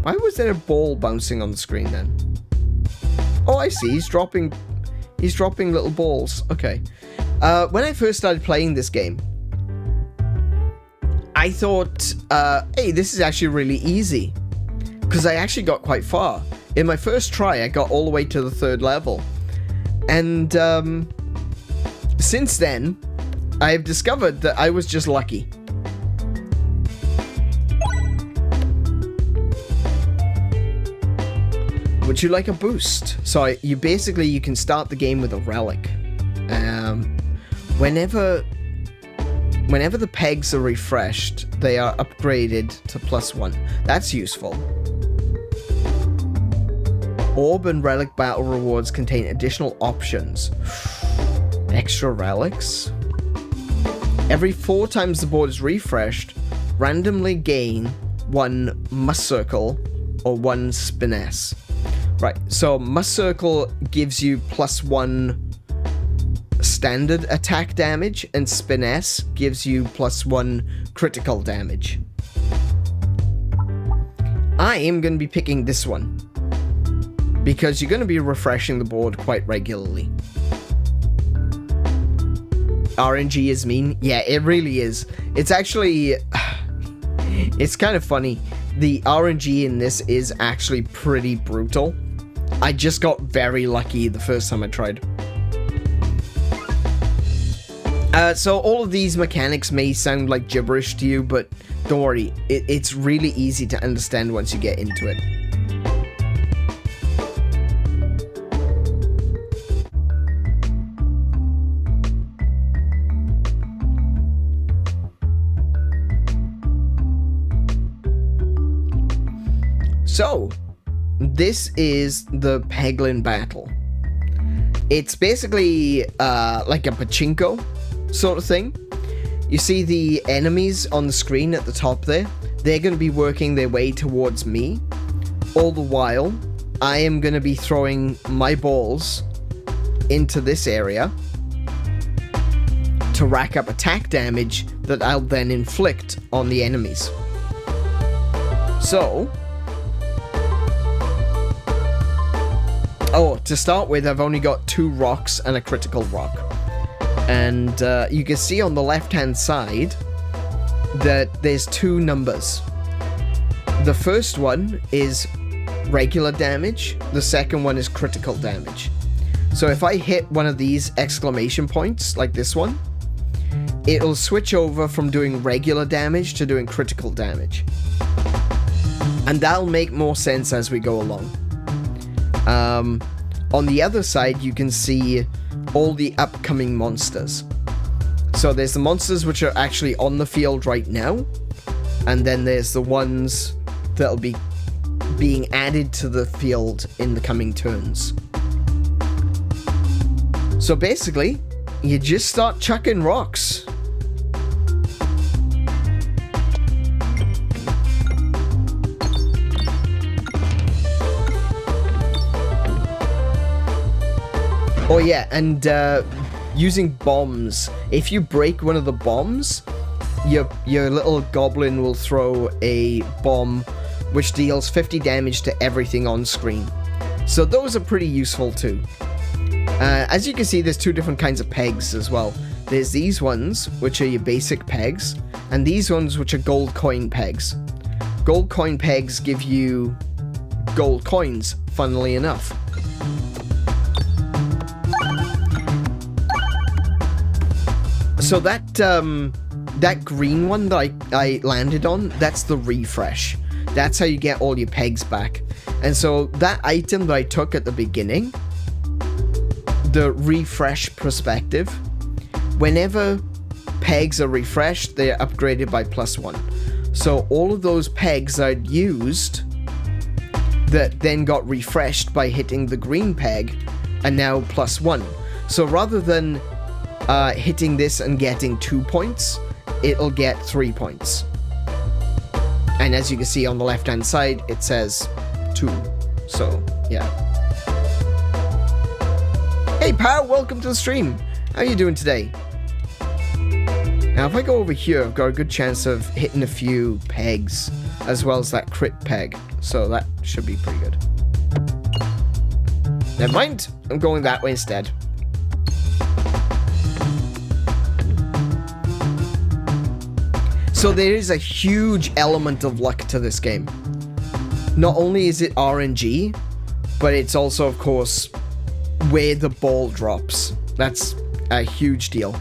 why was there a ball bouncing on the screen then? Oh, I see, he's dropping little balls. Okay. When I first started playing this game, I thought, hey, this is actually really easy. Because I actually got quite far. In my first try, I got all the way to the 3rd level. And since then, I have discovered that I was just lucky. Would you like a boost? So you can start the game with a relic. Whenever the pegs are refreshed, they are upgraded to +1. That's useful. Orb and relic battle rewards contain additional options. Extra relics? Every 4 times the board is refreshed, randomly gain 1 must circle or 1 spiness. Right, so must circle gives you +1 standard attack damage, and spiness gives you +1 critical damage. I am going to be picking this one, because you're going to be refreshing the board quite regularly. RNG is mean? Yeah, it really is. It's actually... it's kind of funny. The RNG in this is actually pretty brutal. I just got very lucky the first time I tried. So all of these mechanics may sound like gibberish to you, but don't worry. It's really easy to understand once you get into it. So, this is the Peglin battle. It's basically like a pachinko sort of thing. You see the enemies on the screen at the top there? They're going to be working their way towards me. All the while, I am going to be throwing my balls into this area to rack up attack damage that I'll then inflict on the enemies. So... oh, to start with, I've only got 2 rocks and a critical rock. And you can see on the left-hand side that there's 2 numbers. The first one is regular damage. The second one is critical damage. So if I hit one of these exclamation points, like this one, it'll switch over from doing regular damage to doing critical damage. And that'll make more sense as we go along. On the other side, you can see all the upcoming monsters. So there's the monsters which are actually on the field right now, and then there's the ones that'll be being added to the field in the coming turns. So basically, you just start chucking rocks. Oh yeah, and using bombs. If you break one of the bombs, your little goblin will throw a bomb which deals 50 damage to everything on screen. So those are pretty useful too. As you can see, there's two different kinds of pegs as well. There's these ones, which are your basic pegs, and these ones, which are gold coin pegs. Gold coin pegs give you gold coins, funnily enough. So that green one that I landed on, that's the refresh. That's how you get all your pegs back. And so that item that I took at the beginning, the refresh perspective, whenever pegs are refreshed, they're upgraded by +1. So all of those pegs I'd used that then got refreshed by hitting the green peg are now +1. So rather than hitting this and getting 2 points, it'll get 3 points. And as you can see on the left hand side, it says 2. So yeah. Hey Pow, welcome to the stream. How are you doing today? Now if I go over here, I've got a good chance of hitting a few pegs as well as that crit peg. So that should be pretty good. Never mind, I'm going that way instead. So there is a huge element of luck to this game. Not only is it RNG, but it's also, of course, where the ball drops. That's a huge deal.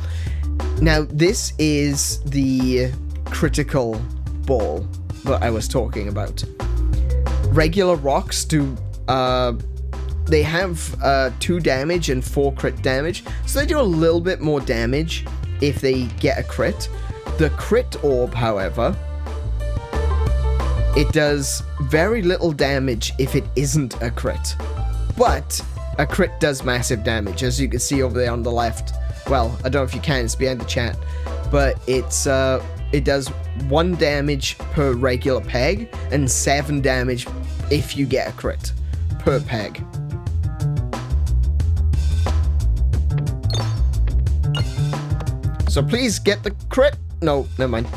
Now, this is the critical ball that I was talking about. Regular rocks do, they have 2 damage and 4 crit damage, so they do a little bit more damage if they get a crit. The crit orb, however, it does very little damage if it isn't a crit. But a crit does massive damage, as you can see over there on the left. Well, I don't know if you can, it's behind the chat. But it's it does 1 damage per regular peg and 7 damage if you get a crit per peg. So please get the crit. No, never mind.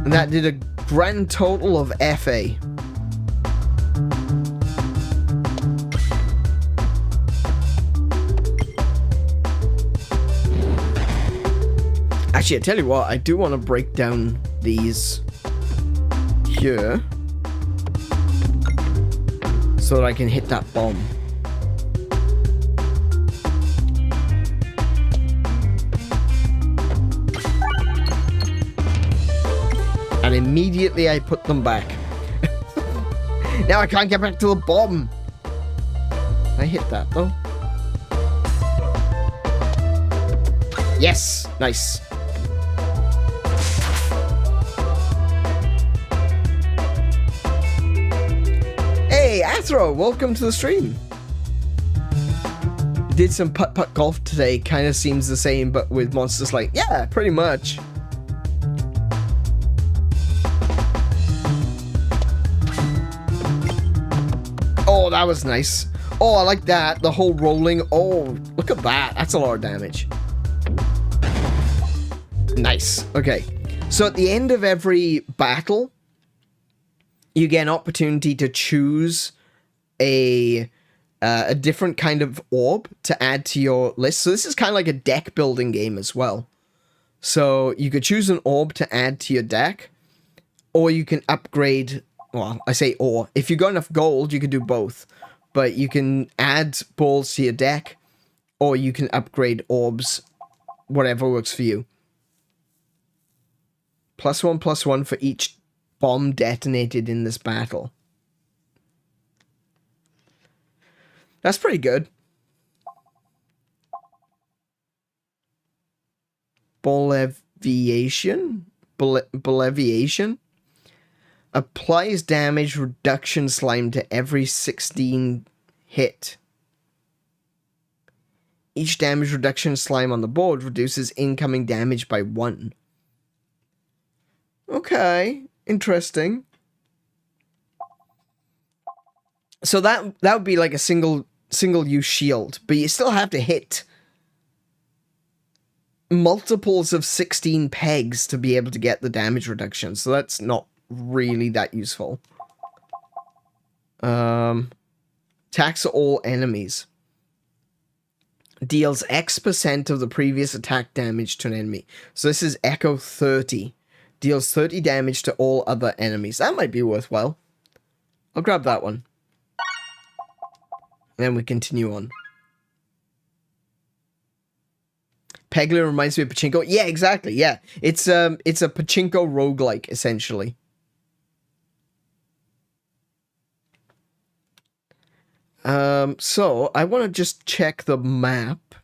And that did a grand total of FA. Actually, I tell you what, I do want to break down these here so that I can hit that bomb. And immediately I put them back. Now I can't get back to the bomb. I hit that though. Yes, nice. Hey, Athro, welcome to the stream. Did some putt-putt golf today. Kind of seems the same, but with monsters like, yeah, pretty much. Oh, that was nice. Oh, I like that. The whole rolling. Oh, look at that. That's a lot of damage. Nice. Okay. So at the end of every battle, you get an opportunity to choose a different kind of orb to add to your list. So this is kind of like a deck building game as well. So you could choose an orb to add to your deck, or you can upgrade. Well, I say or. If you've got enough gold, you can do both. But you can add balls to your deck, or you can upgrade orbs, whatever works for you. +1/+1 for each bomb detonated in this battle. That's pretty good. 𝗦𝘄𝗶𝘁𝗰𝗵 applies damage reduction slime to every 16 hit. Each damage reduction slime on the board reduces incoming damage by 1. Okay, interesting. So that would be like a single use shield, but you still have to hit multiples of 16 pegs to be able to get the damage reduction. So that's not really that useful. Attacks all enemies. Deals X% of the previous attack damage to an enemy. So this is Echo 30. Deals 30 damage to all other enemies. That might be worthwhile. I'll grab that one. And then we continue on. Peglin reminds me of Pachinko. Yeah, exactly. Yeah, it's a Pachinko roguelike essentially. So I want to just check the map.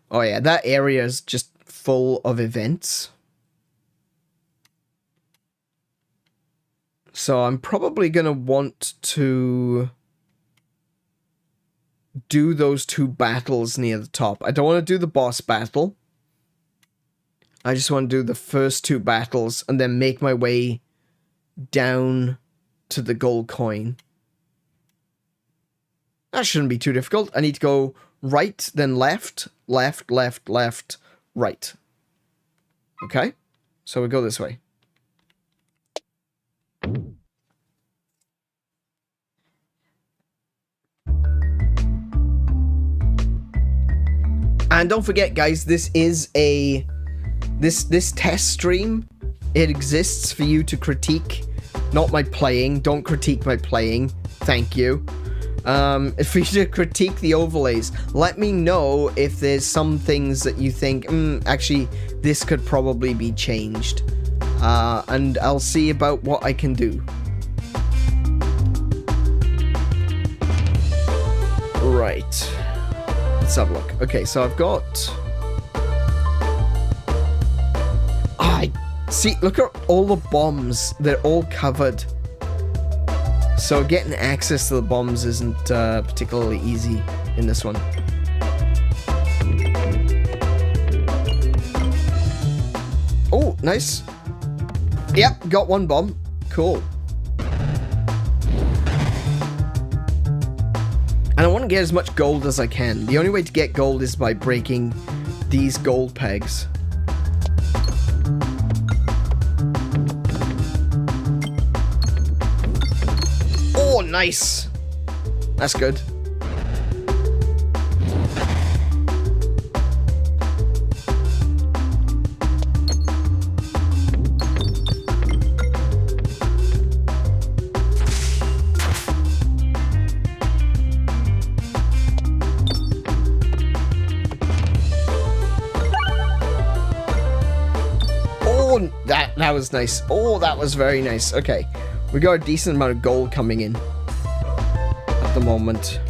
Oh yeah, that area is just full of events. So I'm probably gonna want to do those 2 battles near the top. I don't want to do the boss battle. I just want to do the first 2 battles and then make my way down to the gold coin. That shouldn't be too difficult. I need to go right, then left, left, left, left, right. Okay? So we go this way. And don't forget, guys, this is this test stream. It exists for you to critique, not my playing. Don't critique my playing. Thank you. For you to critique the overlays. Let me know if there's some things that you think, actually, this could probably be changed. And I'll see about what I can do. Right. Let's have a look. Okay, so I've got... see, look at all the bombs. They're all covered. So getting access to the bombs isn't particularly easy in this one. Oh, nice. Yep, got 1 bomb. Cool. And I want to get as much gold as I can. The only way to get gold is by breaking these gold pegs. Oh, nice. That's good. That was nice. Oh, that was very nice. Okay. We got a decent amount of gold coming in at the moment.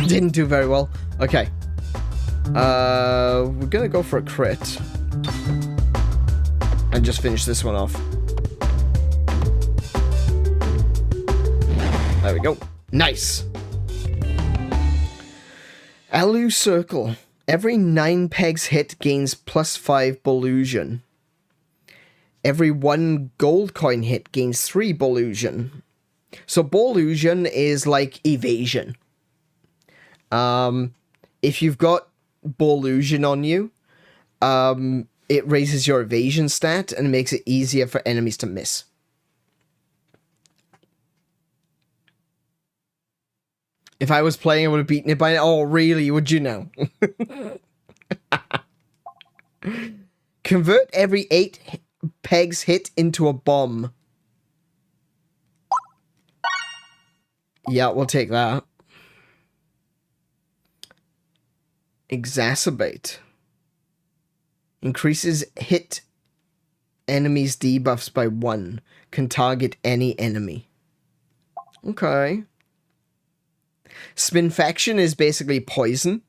Didn't do very well. Okay. We're gonna go for a crit. And just finish this one off. There we go. Nice. Alu Circle. Every 9 pegs hit gains +5 Bollusion. Every 1 gold coin hit gains 3 Bollusion. So Bollusion is like evasion. If you've got Bollusion on you, it raises your evasion stat and makes it easier for enemies to miss. If I was playing, I would have beaten it by now. Oh, really? Would you know? Convert every 8 pegs hit into a bomb. Yeah, we'll take that. Exacerbate. Increases hit enemies' debuffs by 1. Can target any enemy. Okay. Spinfaction is basically poison.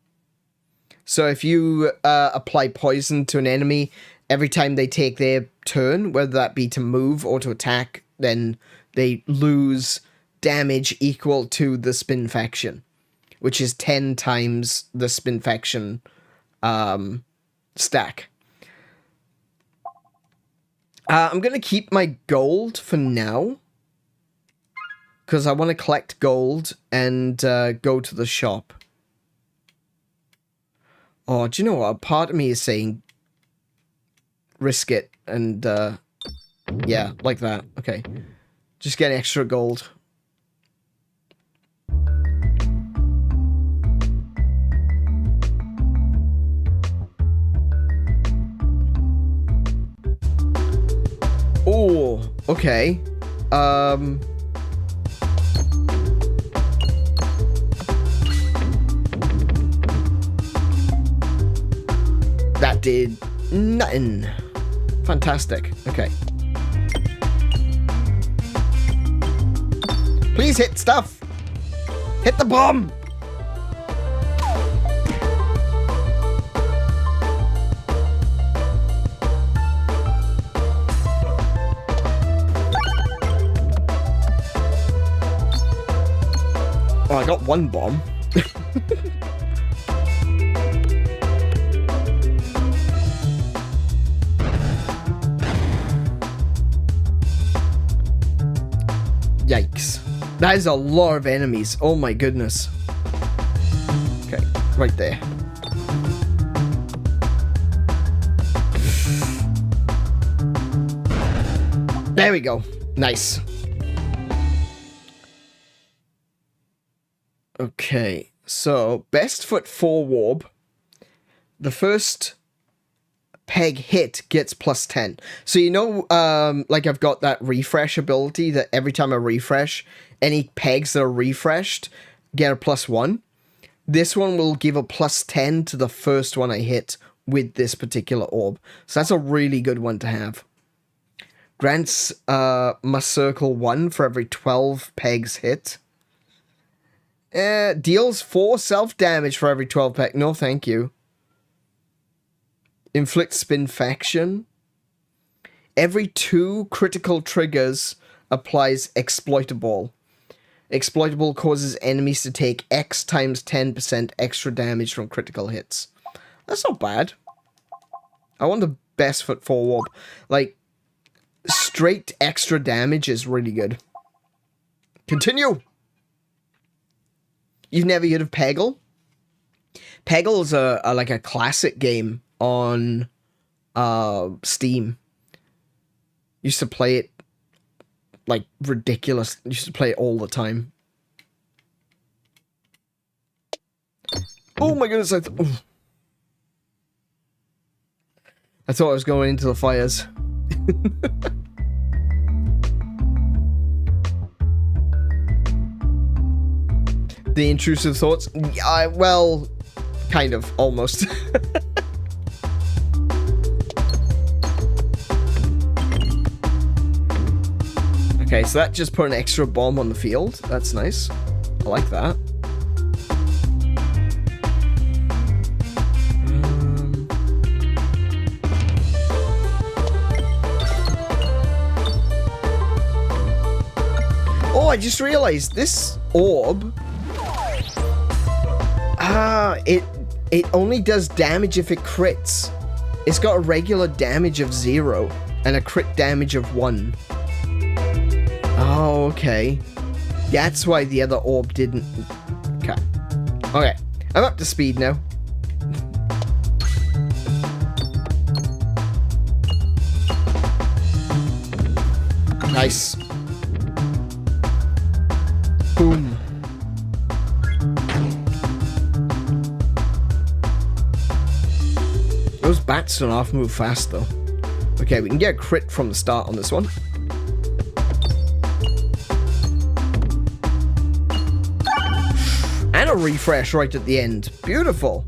So if you apply poison to an enemy, every time they take their turn, whether that be to move or to attack, then they lose damage equal to the spinfaction, which is 10 times the spinfaction stack. I'm going to keep my gold for now, because I want to collect gold and go to the shop. Oh, do you know what? Part of me is saying risk it and, yeah, like that. Okay. Just get extra gold. Oh, okay. That did nothing. Fantastic. Okay. Please hit stuff. Hit the bomb. Oh, I got one bomb. Yikes. That is a lot of enemies. Oh my goodness. Okay, right there. There we go. Nice. Okay, so best foot 4 warb. The first peg hit gets plus 10. So you know, like I've got that refresh ability that every time I refresh, any pegs that are refreshed get a plus 1. This one will give a plus 10 to the first one I hit with this particular orb. So that's a really good one to have. Grants must circle 1 for every 12 pegs hit. Deals 4 self-damage for every 12 peg. No, thank you. Inflict spinfaction. Every 2 critical triggers applies exploitable. Exploitable causes enemies to take X times 10% extra damage from critical hits. That's not bad. I want the best foot 4 warb. Like, straight extra damage is really good. Continue! You've never heard of Peglin? Peglin is like a classic game on Steam. Used to play it like ridiculous. Used to play it all the time. Oh my goodness! I thought I was going into the fires. The intrusive thoughts? Yeah, well, kind of, almost. Okay, so that just put an extra bomb on the field. That's nice. I like that. Oh, I just realized this orb... it only does damage if it crits. It's got a regular damage of 0 and a crit damage of 1. Oh, okay. That's why the other orb didn't... Okay. Okay. I'm up to speed now. Nice. Boom. Those bats don't half move fast though. Okay, Okay, we can get a crit from the start on this one. And a refresh right at the end. Beautiful.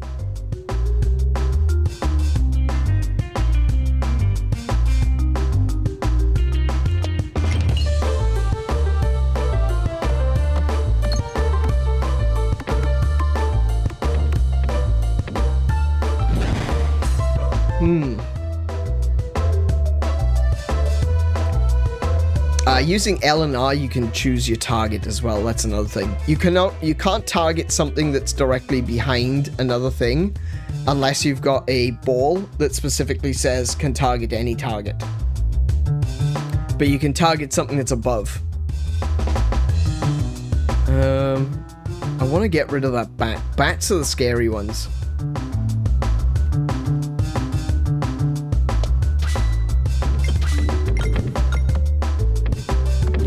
Using L and R, you can choose your target as well. That's another thing. You can't target something that's directly behind another thing unless you've got a ball that specifically says can target any target. But you can target something that's above. I want to get rid of that bat. Bats are the scary ones.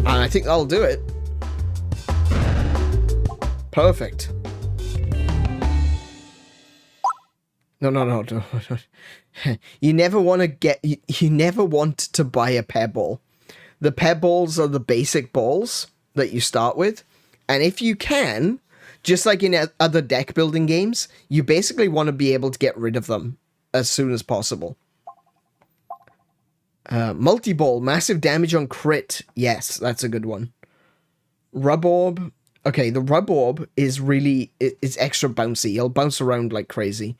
I think that'll do it. Perfect. No. You never want to get... You never want to buy a pebble. The pebbles are the basic balls that you start with. And if you can, just like in other deck building games, you basically want to be able to get rid of them as soon as possible. Multi-ball, massive damage on crit. Yes, that's a good one. Rub orb. Okay, the rub orb is really... It's extra bouncy. It'll bounce around like crazy.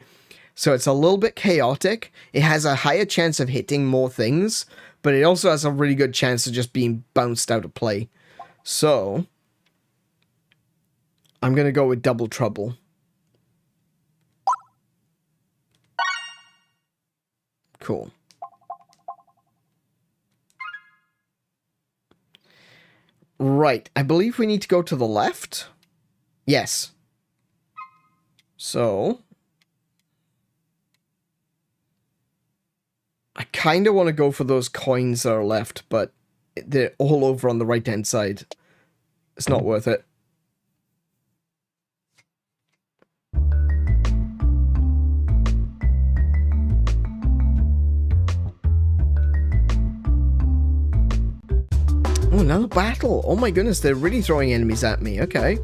So it's a little bit chaotic. It has a higher chance of hitting more things, but it also has a really good chance of just being bounced out of play. So I'm going to go with double trouble. Cool. Right, I believe we need to go to the left. Yes. So I kind of want to go for those coins that are left, but they're all over on the right-hand side. It's not worth it. Oh, another battle. Oh my goodness, they're really throwing enemies at me. Okay.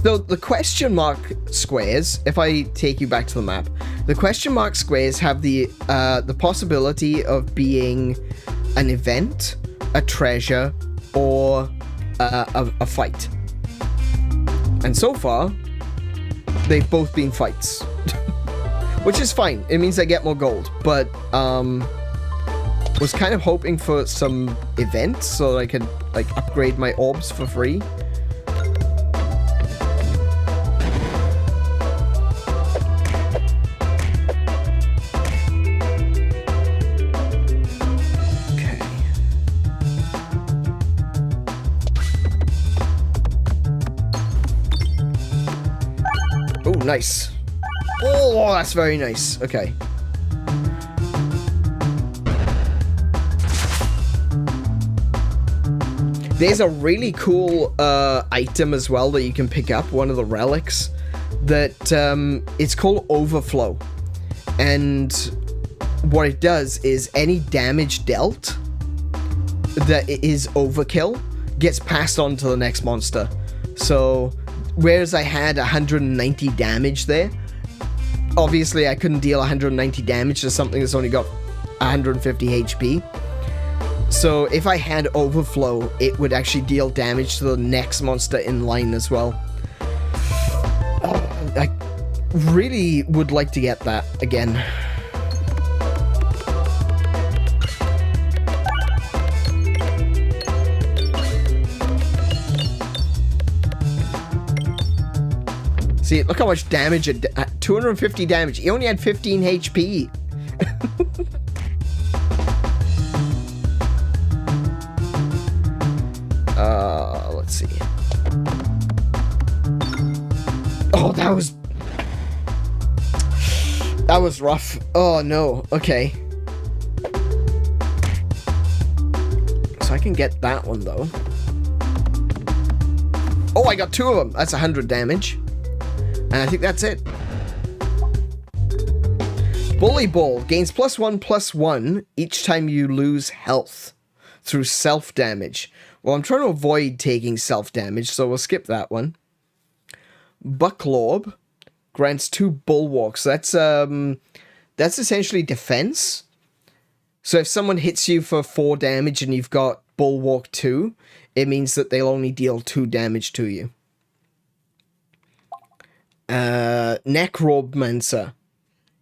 So the question mark squares, if I take you back to the map, the question mark squares have the possibility of being an event, a treasure, or a fight. And so far, they've both been fights. Which is fine. It means I get more gold. But, was kind of hoping for some events so that I could, like, upgrade my orbs for free. Okay. Oh, nice. Oh, that's very nice. Okay. There's a really cool item as well that you can pick up, one of the relics, that it's called Overflow. And what it does is any damage dealt that is overkill gets passed on to the next monster. So, whereas I had 190 damage there, obviously I couldn't deal 190 damage to something that's only got 150 HP. So if I had Overflow, it would actually deal damage to the next monster in line as well. I really would like to get that again. See, look how much damage, 250 damage. He only had 15 HP. Let's see. Oh, that was rough. Oh no. Okay. So I can get that one though. Oh, I got 2 of them. That's 100 damage. And I think that's it. Bully Ball gains +1/+1 each time you lose health through self-damage. Well, I'm trying to avoid taking self-damage, so we'll skip that one. Bucklorb grants 2 bulwarks. That's essentially defense. So if someone hits you for 4 damage and you've got Bulwark 2, it means that they'll only deal 2 damage to you. Necromancer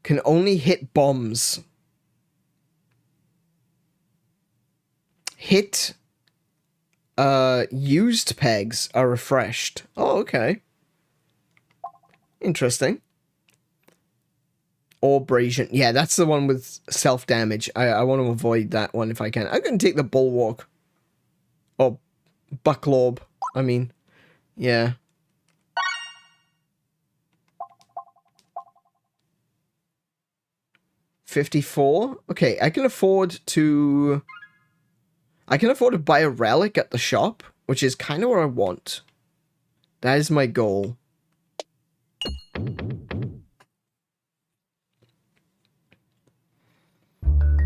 can only hit bombs. Hit used pegs are refreshed. Oh, okay. Interesting. Or abrasion. Yeah, that's the one with self-damage. I want to avoid that one if I can. I'm going to take the Bulwark. Or Bucklorb, I mean. Yeah. $54. Okay, I can afford to buy a relic at the shop, which is kind of what I want. That is my goal.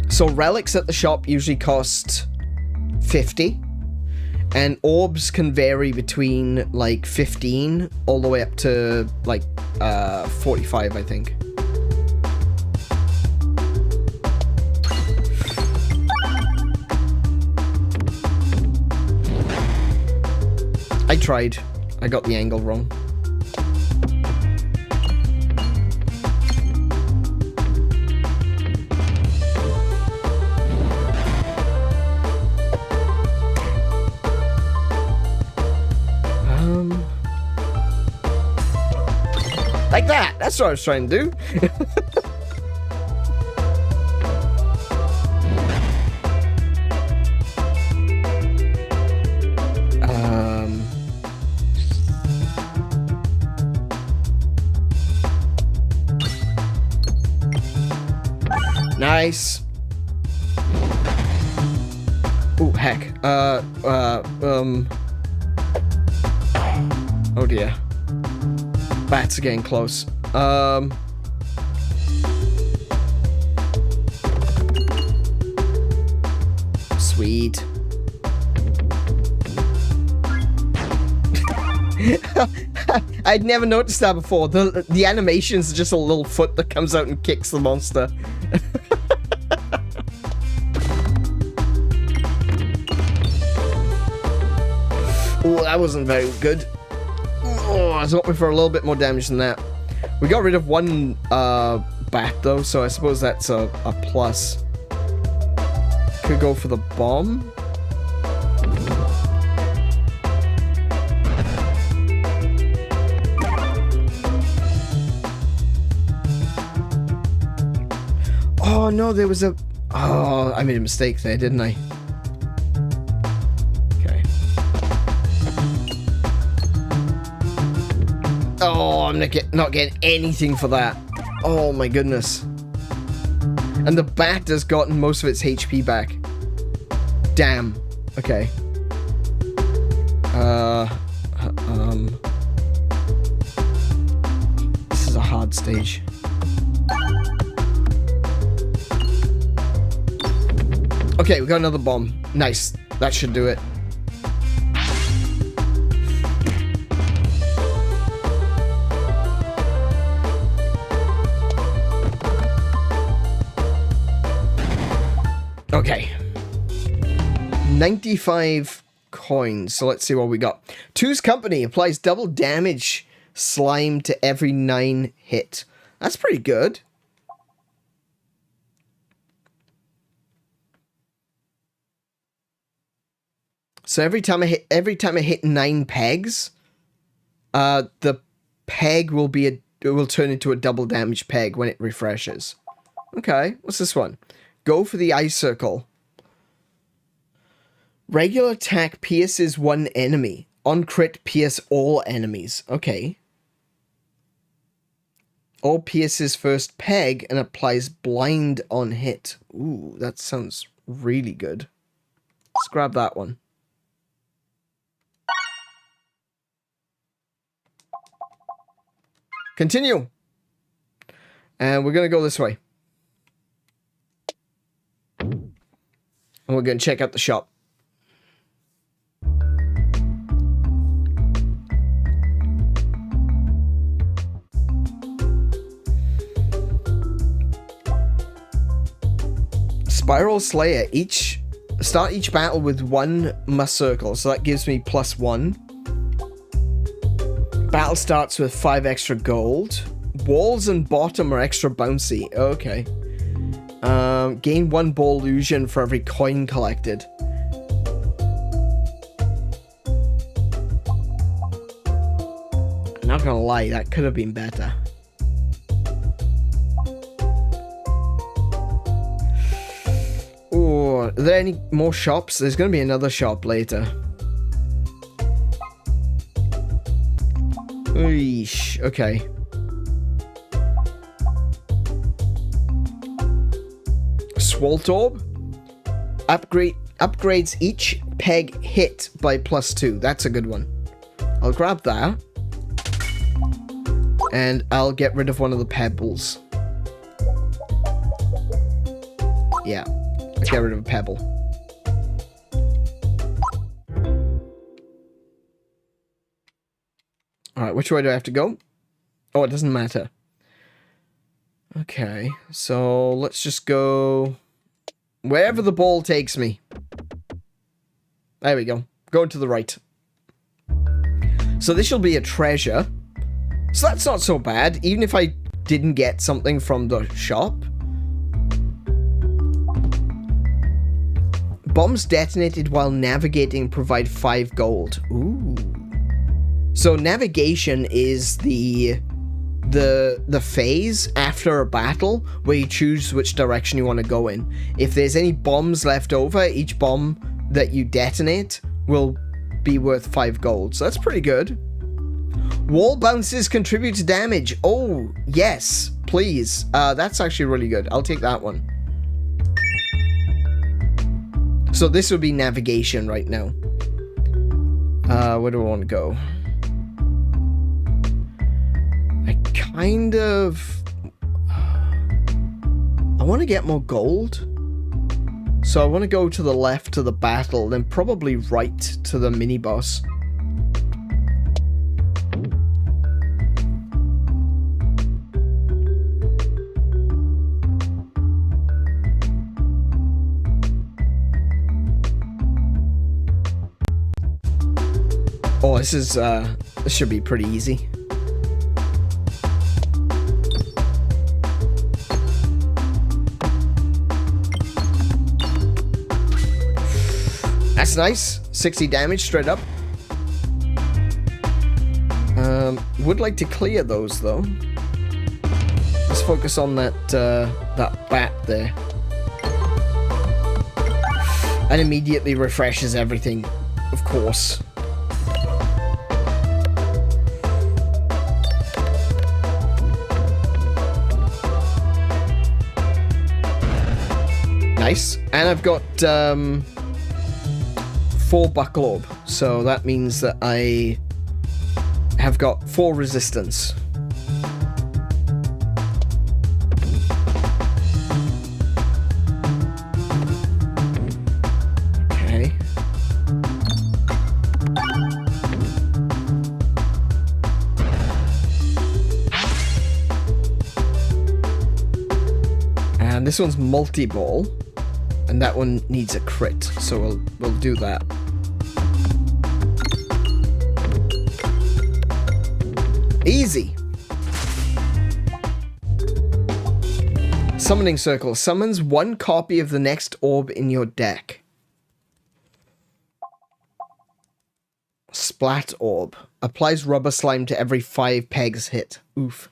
So relics at the shop usually cost 50, and orbs can vary between like 15 all the way up to like 45, I think. I tried. I got the angle wrong. Like that. That's what I was trying to do. Nice. Oh, heck. Oh dear. Bats are getting close. Sweet. I'd never noticed that before. The animation's just a little foot that comes out and kicks the monster. Oh, that wasn't very good. Oh, I was hoping for a little bit more damage than that. We got rid of one bat though, so I suppose that's a plus. Could go for the bomb. Oh no, there was a... Oh, I made a mistake there, didn't I? Okay. Oh, I'm not getting anything for that. Oh my goodness. And the bat has gotten most of its HP back. Damn. Okay. This is a hard stage. Okay, we got another bomb. Nice. That should do it. Okay. 95 coins. So let's see what we got. Two's Company applies double damage slime to every 9 hit. That's pretty good. So every time I hit 9 pegs, the peg will turn into a double damage peg when it refreshes. Okay, what's this one? Go for the eye circle. Regular attack pierces one enemy. On crit, pierce all enemies. Okay. Or pierces first peg and applies blind on hit. Ooh, that sounds really good. Let's grab that one. Continue. And we're going to go this way. And we're going to check out the shop. Spiral Slayer. Start each battle with 1 must circle, so that gives me +1. Battle starts with 5 extra gold. Walls and bottom are extra bouncy. Okay. Gain 1 ball illusion for every coin collected. I'm not gonna lie, that could have been better. Oh, are there any more shops? There's gonna be another shop later. Eesh, okay. Swalt Orb. Upgrades each peg hit by +2. That's a good one. I'll grab that. And I'll get rid of one of the pebbles. Yeah. Let's get rid of a pebble. Alright, which way do I have to go? Oh, it doesn't matter. Okay, so let's just go wherever the ball takes me. There we go. Going to the right. So this will be a treasure. So that's not so bad, even if I didn't get something from the shop. Bombs detonated while navigating provide 5 gold. Ooh. So navigation is the phase after a battle where you choose which direction you want to go in. If there's any bombs left over, each bomb that you detonate will be worth 5 gold. So that's pretty good. Wall bounces contribute to damage. Oh, yes, please. That's actually really good. I'll take that one. So this would be navigation right now. Where do I want to go? I want to get more gold. So I want to go to the left to the battle, then probably right to the mini-boss. Oh, this should be pretty easy. That's nice. 60 damage straight up. Would like to clear those though. Let's focus on that bat there. And immediately refreshes everything, of course. Nice. And I've got 4 buckle orb, so that means that I have got 4 resistance. Okay. And this one's multi-ball. And that one needs a crit, so we'll do that. Easy. Summoning Circle summons 1 copy of the next orb in your deck. Splat Orb applies rubber slime to every 5 pegs hit. Oof.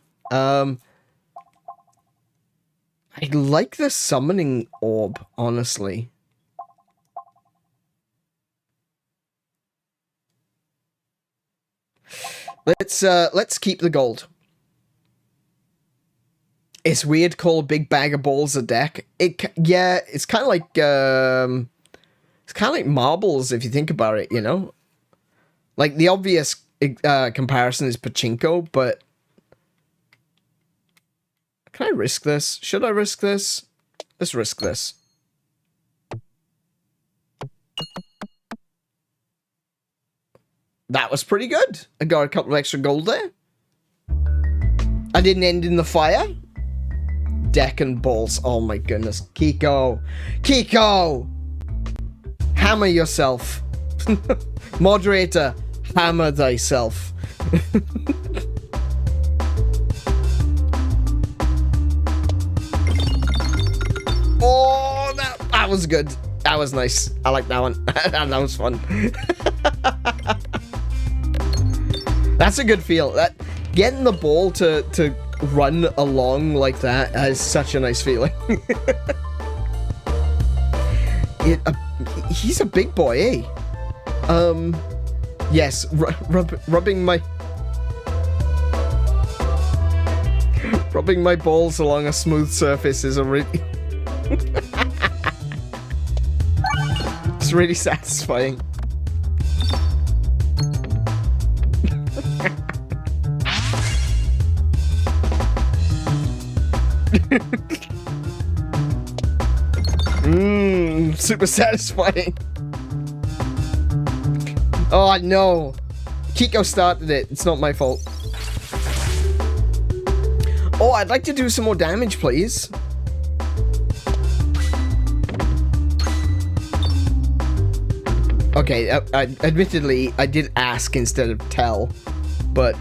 I like the Summoning Orb, honestly. Let's keep the gold. It's weird to call a big bag of balls a deck. Yeah, it's kind of like marbles if you think about it, you know? Like the obvious comparison is pachinko, but can I risk this? Should I risk this? Let's risk this. That was pretty good. I got a couple of extra gold there. I didn't end in the fire. Deck and balls. Oh my goodness. Kiko. Kiko! Hammer yourself. Moderator, hammer thyself. Oh, that was good. That was nice. I like that one. That was fun. That's a good feel. That getting the ball to run along like that is such a nice feeling. He's a big boy, eh? Yes, rubbing my balls along a smooth surface is a really it's really satisfying. Super satisfying. Oh no, Kiko started it. It's not my fault. Oh, I'd like to do some more damage, please. Okay, admittedly, I did ask instead of tell, but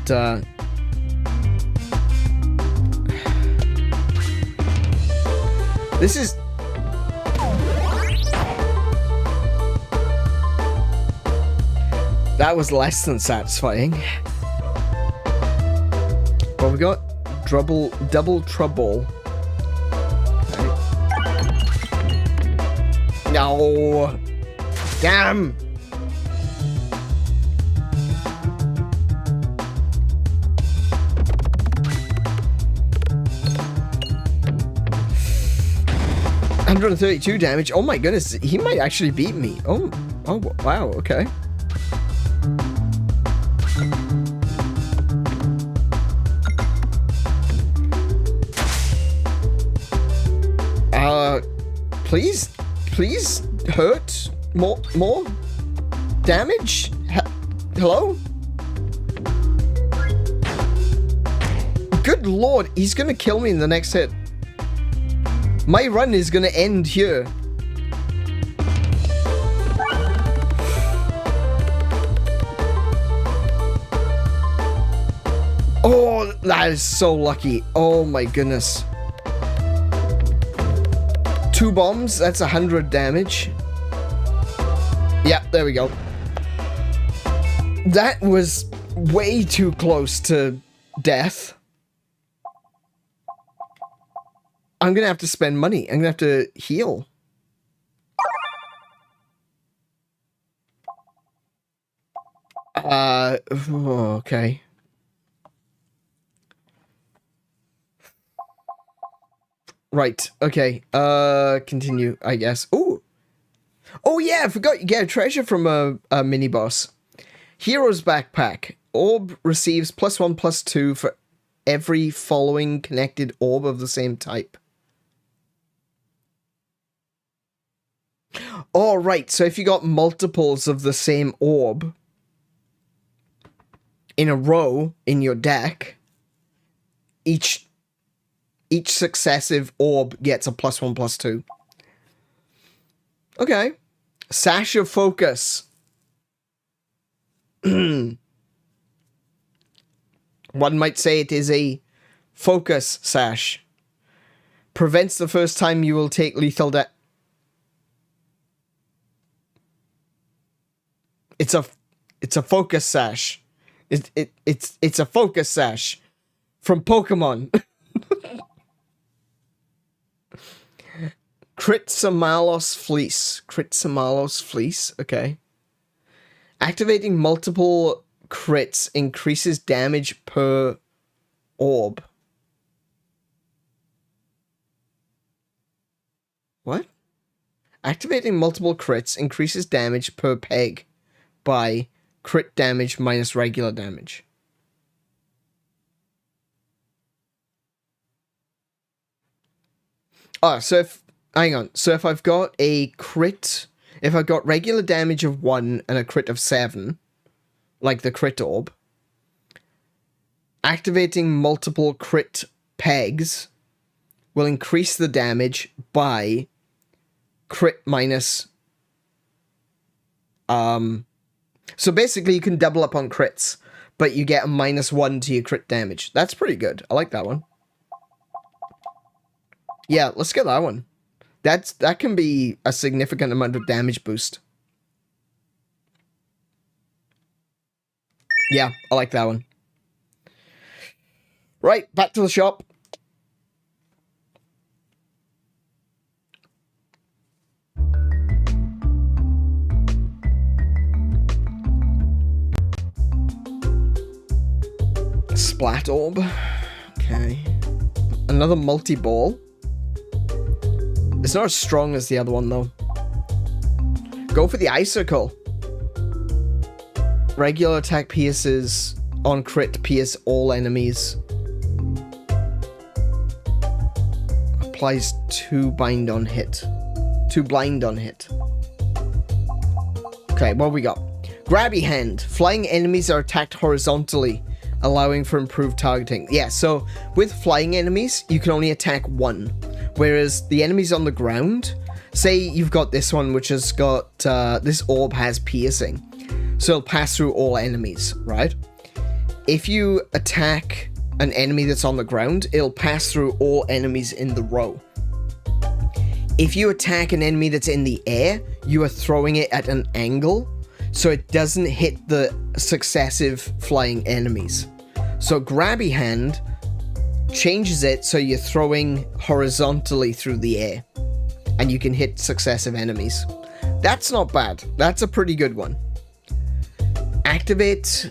this is... That was less than satisfying. What we got? Double trouble. Okay. No. Damn. $132 damage. Oh my goodness, he might actually beat me. Oh wow, okay. Please hurt more damage. Hello? Good lord, he's gonna kill me in the next hit. My run is gonna end here. Oh, that is so lucky. Oh my goodness. 2 bombs, that's 100 damage. Yeah, there we go. That was way too close to death. I'm gonna have to spend money. I'm gonna have to heal. Okay. Right, okay. Continue, I guess. Ooh! Oh yeah, I forgot you get a treasure from a mini-boss. Hero's Backpack. Orb receives +1/+2 for every following connected orb of the same type. Oh, right, so if you got multiples of the same orb in a row in your deck, each successive orb gets a +1/+2. Okay. Sash of Focus. One might say it is a focus sash. Prevents the first time you will take lethal damage. It's a focus sash. It's a focus sash from Pokemon. 𝗏𝗏𝗰𝗄𝗏 Fleece. 𝗏𝗏𝗰𝗏 Fleece, okay. Activating multiple crits increases damage per orb. What? Activating multiple crits increases damage per peg by crit damage minus regular damage. Oh, so if... Hang on. So if I've got a crit... If I've got regular damage of 1 and a crit of 7, like the crit orb. Activating multiple crit pegs will increase the damage by crit minus... So basically you can double up on crits, but you get a -1 to your crit damage. That's pretty good. I like that one. Yeah, let's get that one. That can be a significant amount of damage boost. Yeah, I like that one. Right, back to the shop. Splat orb. Okay. Another multi-ball. It's not as strong as the other one, though. Go for the icicle. Regular attack pierces on crit, pierce all enemies. Applies 2 bind on hit. 2 blind on hit. Okay, what we got? Grabby hand. Flying enemies are attacked horizontally, allowing for improved targeting. Yeah, so with flying enemies, you can only attack one. Whereas the enemies on the ground, say you've got this one which has got, this orb has piercing. So it'll pass through all enemies, right? If you attack an enemy that's on the ground, it'll pass through all enemies in the row. If you attack an enemy that's in the air, you are throwing it at an angle, so it doesn't hit the successive flying enemies. So Grabby Hand changes it so you're throwing horizontally through the air, and you can hit successive enemies. That's not bad. That's a pretty good one. Activate,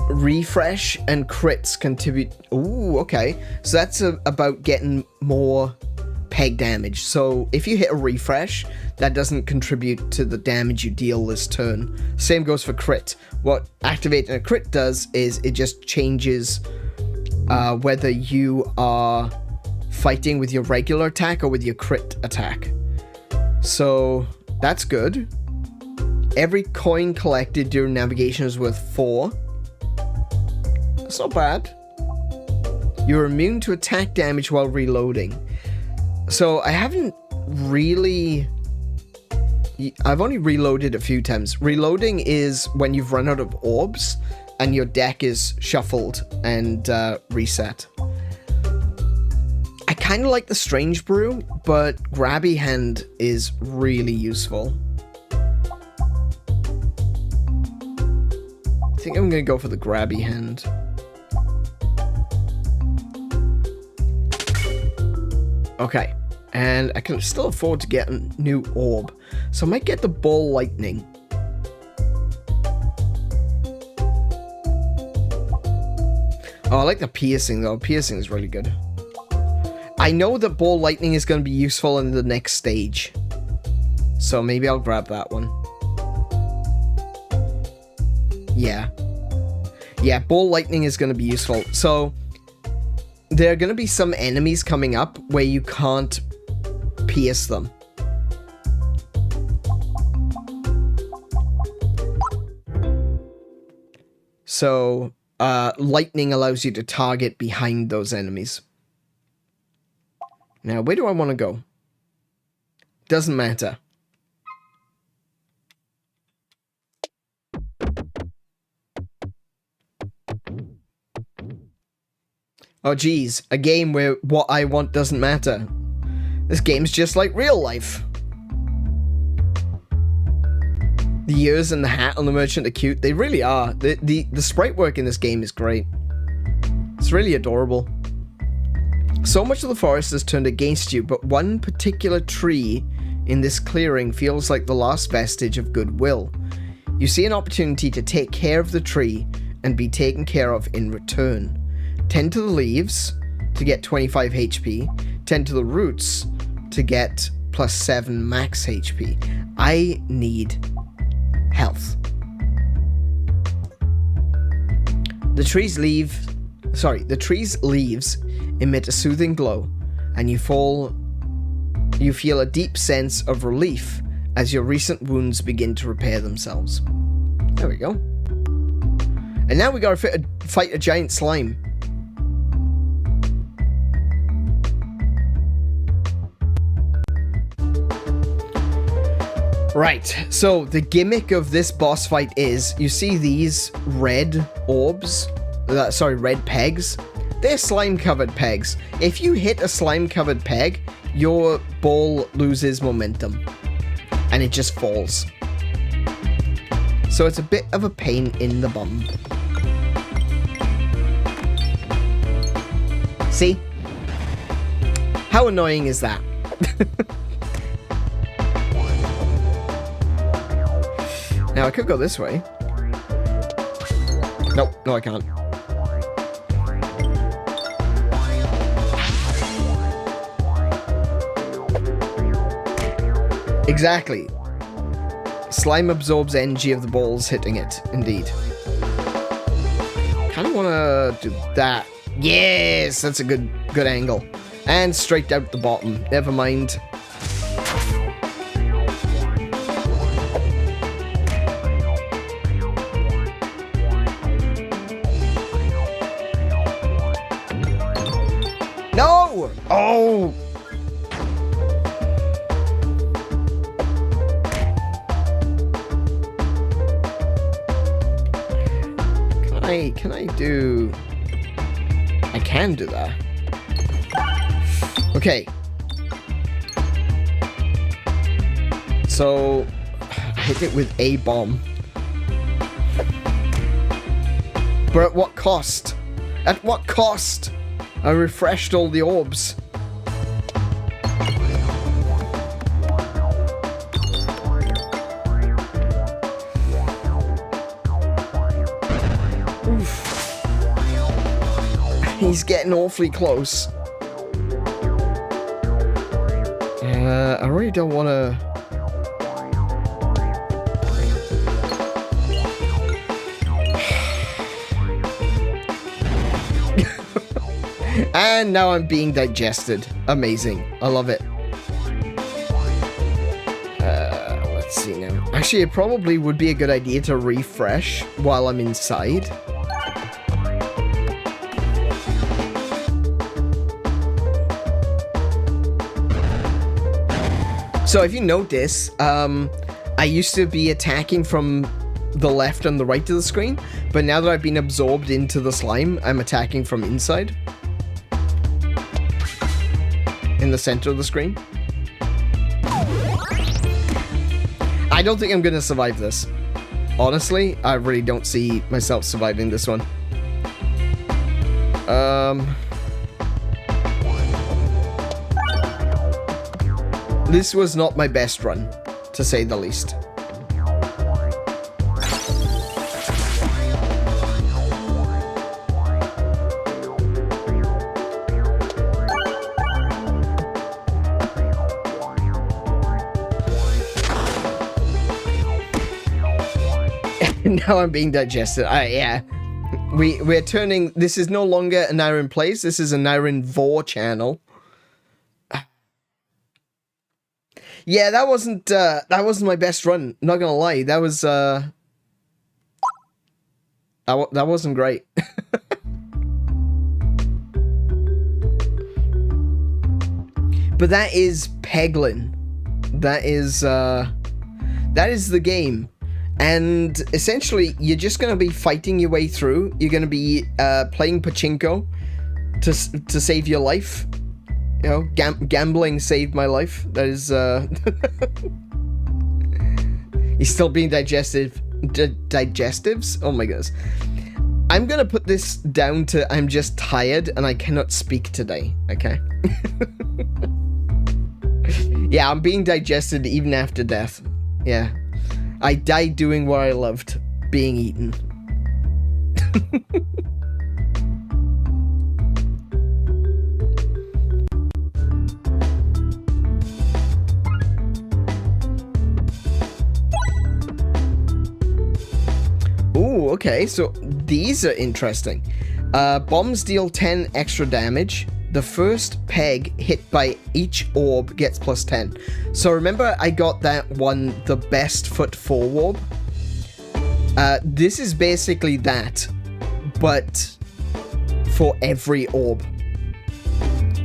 refresh, and crits contribute. Ooh, okay. So that's about getting more peg damage. So if you hit a refresh, that doesn't contribute to the damage you deal this turn. Same goes for crit. What activating a crit does is it just changes whether you are fighting with your regular attack or with your crit attack. So that's good. Every coin collected during navigation is worth 4. That's not bad. You're immune to attack damage while reloading. So I haven't really... I've only reloaded a few times. Reloading is when you've run out of orbs and your deck is shuffled and reset. I kind of like the Strange Brew, but Grabby Hand is really useful. I think I'm going to go for the Grabby Hand. Okay, and I can still afford to get a new orb, so I might get the Ball Lightning. Oh, I like the Piercing though. Piercing is really good. I know that Ball Lightning is going to be useful in the next stage, so maybe I'll grab that one. Yeah, Ball Lightning is going to be useful. So there are going to be some enemies coming up where you can't pierce them. So lightning allows you to target behind those enemies. Now, where do I want to go? Doesn't matter. Oh geez, a game where what I want doesn't matter. This game's just like real life. The ears and the hat on the merchant are cute. They really are. The sprite work in this game is great. It's really adorable. So much of the forest has turned against you, but one particular tree in this clearing feels like the last vestige of goodwill. You see an opportunity to take care of the tree and be taken care of in return. Tend to the leaves to get 25 HP. Tend to the roots to get +7 max HP. I need health. The tree's leaves emit a soothing glow, and you feel a deep sense of relief as your recent wounds begin to repair themselves. There we go. And now we gotta fight a giant slime. Right, so the gimmick of this boss fight is, you see these red orbs? Sorry, red pegs? They're slime-covered pegs. If you hit a slime-covered peg, your ball loses momentum. And it just falls. So it's a bit of a pain in the bum. See? How annoying is that? Now, I could go this way. Nope, no I can't. Exactly. Slime absorbs energy of the balls hitting it, indeed. Kind of want to do that. Yes, that's a good angle. And straight out the bottom. Never mind. No! Oh! Can I do... I can do that. Okay. So, I hit it with a bomb. But at what cost? At what cost? I refreshed all the orbs. He's getting awfully close. I really don't want to... And now I'm being digested. Amazing. I love it. Let's see now. Actually, it probably would be a good idea to refresh while I'm inside. So if you notice, I used to be attacking from the left and the right of the screen, but now that I've been absorbed into the slime, I'm attacking from inside. In the center of the screen. I don't think I'm gonna survive this. Honestly, I really don't see myself surviving this one. This was not my best run, to say the least. Now I'm being digested. Yeah. We're turning... This is no longer an AneurynPlays. This is an AneurynVor channel. Yeah, that wasn't my best run. Not gonna lie, that was that wasn't great. But that is Peglin. That is the game, and essentially you're just gonna be fighting your way through. You're gonna be playing pachinko to save your life. You know, gambling saved my life. That is, He's still being digestives? Oh my goodness. I'm gonna put this down to I'm just tired and I cannot speak today, okay? Yeah, I'm being digested even after death. Yeah. I died doing what I loved, being eaten. Ooh, okay, so these are interesting. Bombs deal 10 extra damage. The first peg hit by each orb gets plus 10. So remember I got that one, the best foot 4 orb? This is basically that, but for every orb.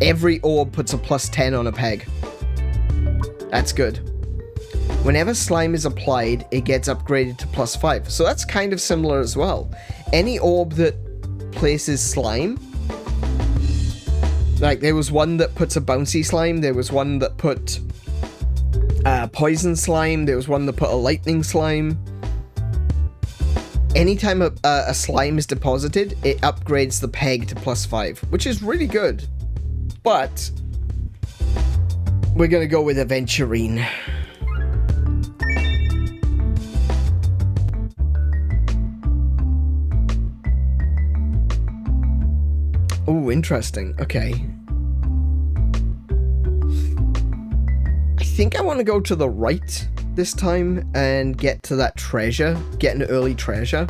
Every orb puts a +10 on a peg. That's good. Whenever slime is applied, it gets upgraded to +5. So that's kind of similar as well. Any orb that places slime, like there was one that puts a bouncy slime, there was one that put poison slime, there was one that put a lightning slime. Anytime a slime is deposited, it upgrades the peg to +5, which is really good. But we're gonna go with Aventurine. Oh, interesting. Okay. I think I want to go to the right this time and get to that treasure. Get an early treasure.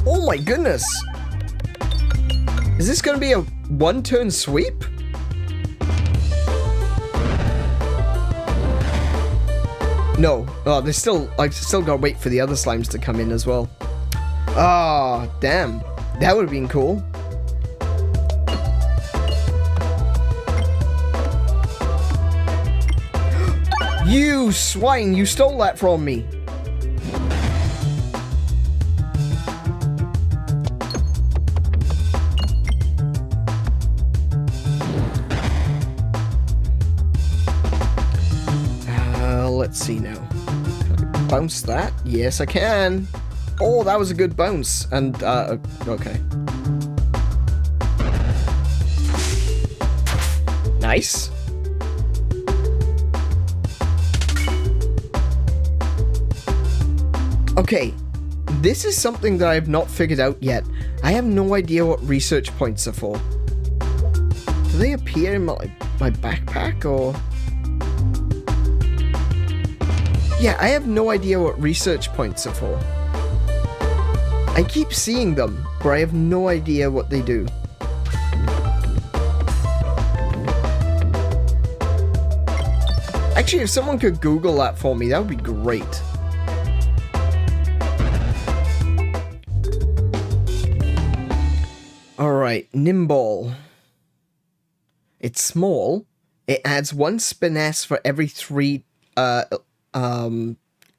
Oh my goodness! Is this going to be a one-turn sweep? No. Oh, there's still... I still gotta wait for the other slimes to come in as well. Ah, oh, damn. That would have been cool. You swine! You stole that from me! Let's see now. Can I bounce that? Yes, I can. Oh, that was a good bounce. And, okay. Nice. Okay, this is something that I have not figured out yet. I have no idea what research points are for. Do they appear in my backpack, or...? Yeah, I have no idea what research points are for. I keep seeing them, but I have no idea what they do. Actually, if someone could Google that for me, that would be great. Alright, Nimble. It's small. It adds 1 spiness for every 3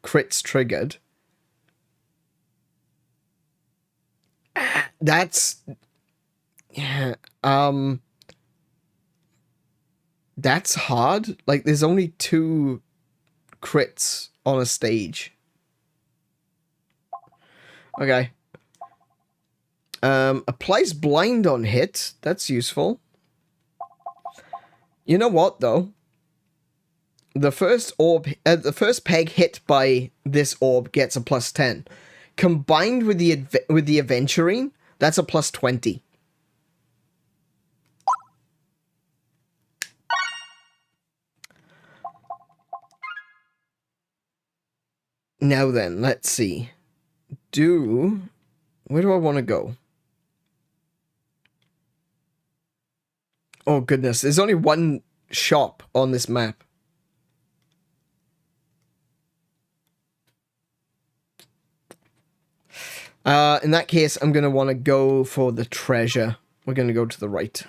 crits triggered. That's... yeah, that's hard. Like, there's only 2 crits on a stage. Okay. Applies blind on hit. That's useful. You know what, though? The first orb, the first peg hit by this orb gets a +10. Combined with the Aventurine, that's a +20. Now then, let's see. Where do I want to go? Oh goodness, there's only one shop on this map. In that case, I'm going to want to go for the treasure. We're going to go to the right.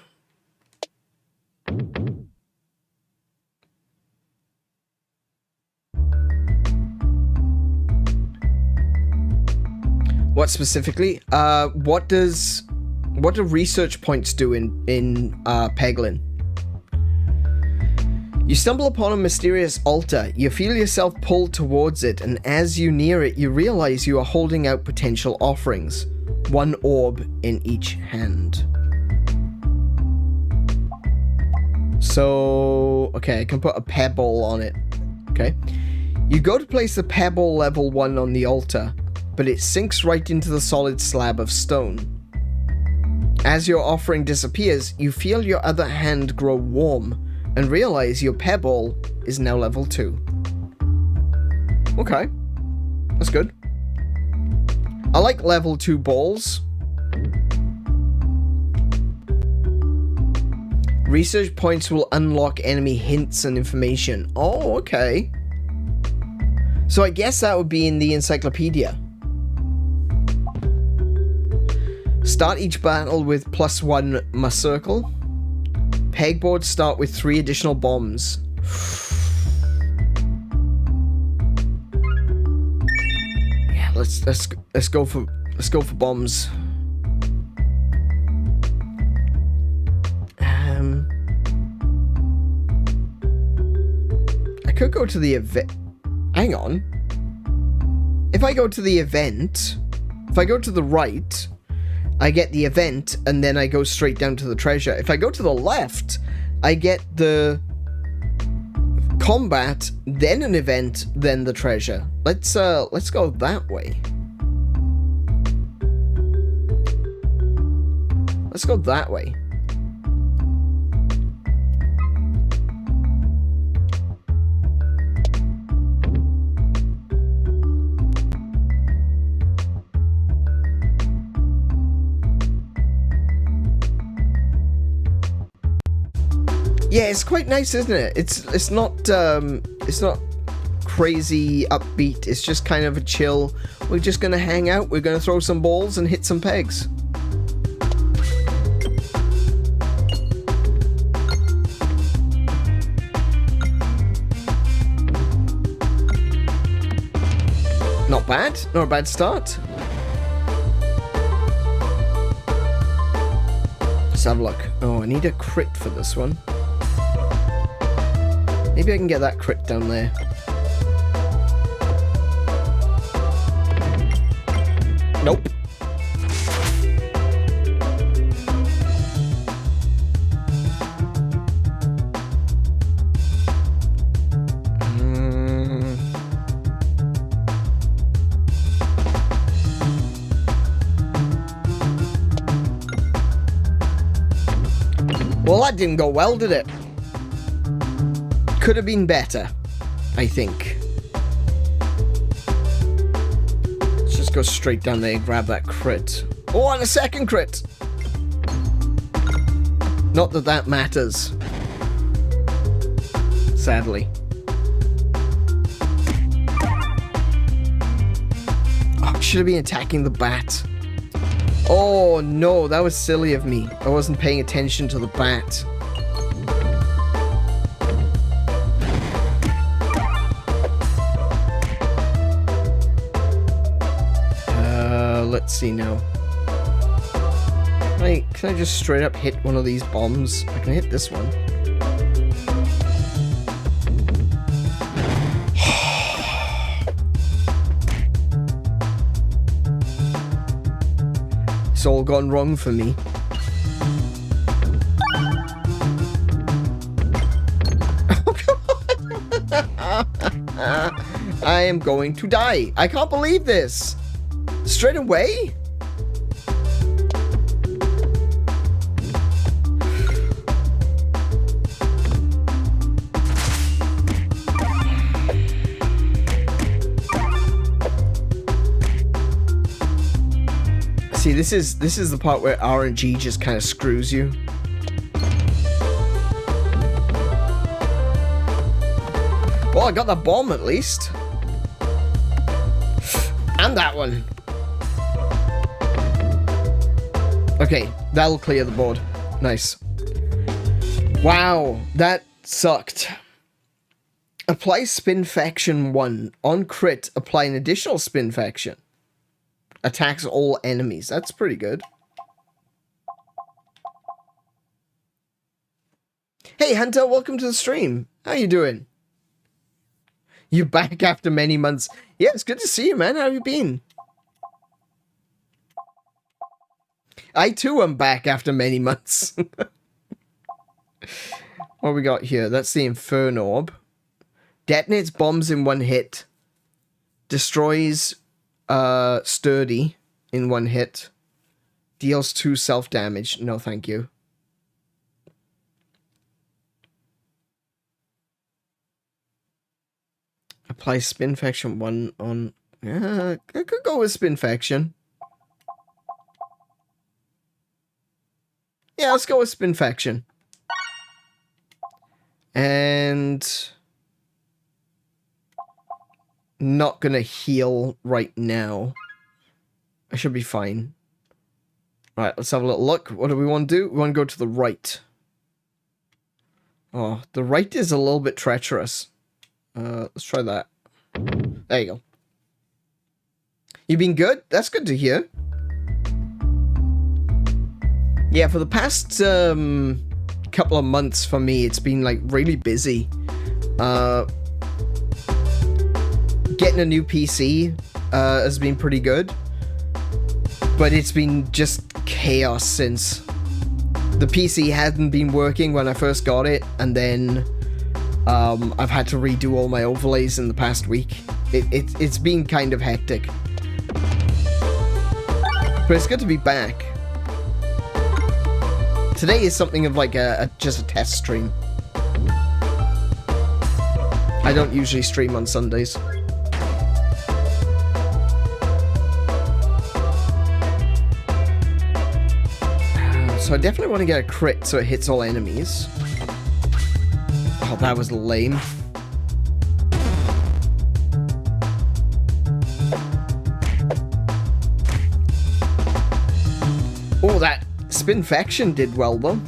What specifically? What do research points do in Peglin? You stumble upon a mysterious altar. You feel yourself pulled towards it, and as you near it, you realize you are holding out potential offerings. 1 orb in each hand. So, okay, I can put a pebble on it. Okay. You go to place the pebble level 1 on the altar, but it sinks right into the solid slab of stone. As your offering disappears, you feel your other hand grow warm, and realize your pebble is now level 2. Okay. That's good. I like level 2 balls. Research points will unlock enemy hints and information. Oh, okay. So I guess that would be in the encyclopedia. Start each battle with +1 𝗦𝘄𝗶𝘁𝗰𝗵. Pegboards start with 3 additional bombs. Yeah, let's go for bombs. I could go to the event. Hang on. If I go to the event, if I go to the right, I get the event, and then I go straight down to the treasure. If I go to the left, I get the combat, then an event, then the treasure. Let's go that way. Let's go that way. Yeah, it's quite nice, isn't it? It's not crazy upbeat. It's just kind of a chill. We're just gonna hang out. We're gonna throw some balls and hit some pegs. Not bad. Not a bad start. Let's have a look. Oh, I need a crit for this one. Maybe I can get that crit down there. Nope. Well, that didn't go well, did it? Could have been better, I think. Let's just go straight down there and grab that crit. Oh, and a second crit! Not that that matters. Sadly. Oh, I should have been attacking the bat. Oh no, that was silly of me. I wasn't paying attention to the bat. Let's see now. Can I just straight up hit one of these bombs? I can hit this one. It's all gone wrong for me. Oh, come on. I am going to die. I can't believe this. Straight away? See, this is the part where RNG just kind of screws you. Well, I got that bomb at least. And that one. Okay, that'll clear the board. Nice. Wow, that sucked. Apply spin faction 1. On crit, apply an additional spin faction. Attacks all enemies. That's pretty good. Hey Hunter, welcome to the stream. How you doing? You back after many months. Yeah, it's good to see you, man. How have you been? I too am back after many months. What we got here? That's the Inferno Orb. Detonates bombs in one hit. Destroys Sturdy in one hit. Deals 2 self-damage. No, thank you. Apply spin faction 1 on... I could go with spin faction. Yeah, let's go with spin faction. And not gonna heal right now. I should be fine. Right, let's have a little look. What do we want to do? We want to go to the right. Oh, the right is a little bit treacherous. Let's try that. There you go. You been good? That's good to hear. Yeah, for the past couple of months for me, it's been like really busy. Getting a new PC has been pretty good, but it's been just chaos since. The PC hadn't been working when I first got it, and then I've had to redo all my overlays in the past week. It's been kind of hectic. But it's good to be back. Today is something of like just a test stream. I don't usually stream on Sundays. So I definitely want to get a crit so it hits all enemies. Oh, that was lame. Oh, that Spinfection did well, though.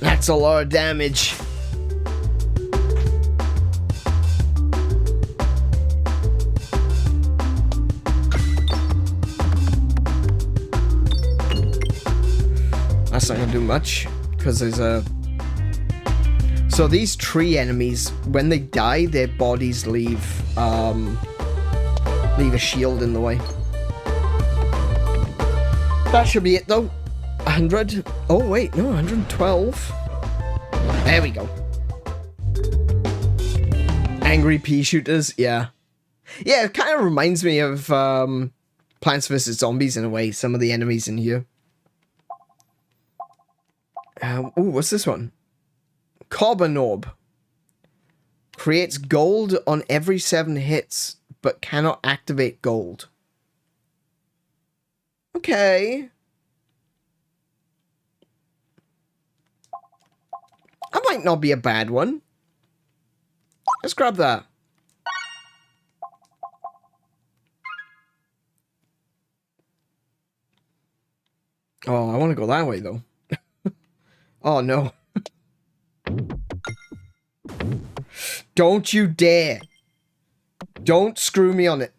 That's a lot of damage. That's not gonna do much, because there's a... So these tree enemies, when they die, their bodies leave a shield in the way. That should be it, though. 100. Oh, wait, no, 112. There we go. Angry pea shooters, yeah. Yeah, it kind of reminds me of Plants vs. Zombies in a way, some of the enemies in here. Oh, what's this one? 𝗂𝗶𝗁𝗰𝗵. Creates gold on every 7 hits, but cannot activate gold. Okay. That might not be a bad one. Let's grab that. Oh, I want to go that way, though. Oh, no. Don't you dare. Don't screw me on it.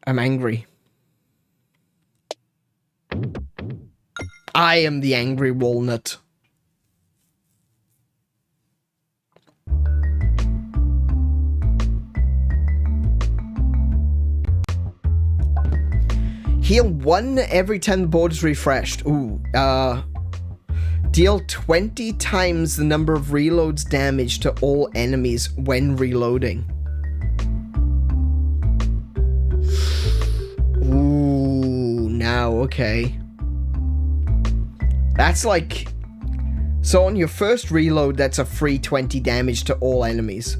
I'm angry. I am the angry walnut. Heal 1 every 10 the board is refreshed. Ooh, deal 20 times the number of reloads damage to all enemies when reloading. Ooh, now, okay. That's like... So on your first reload, that's a free 20 damage to all enemies.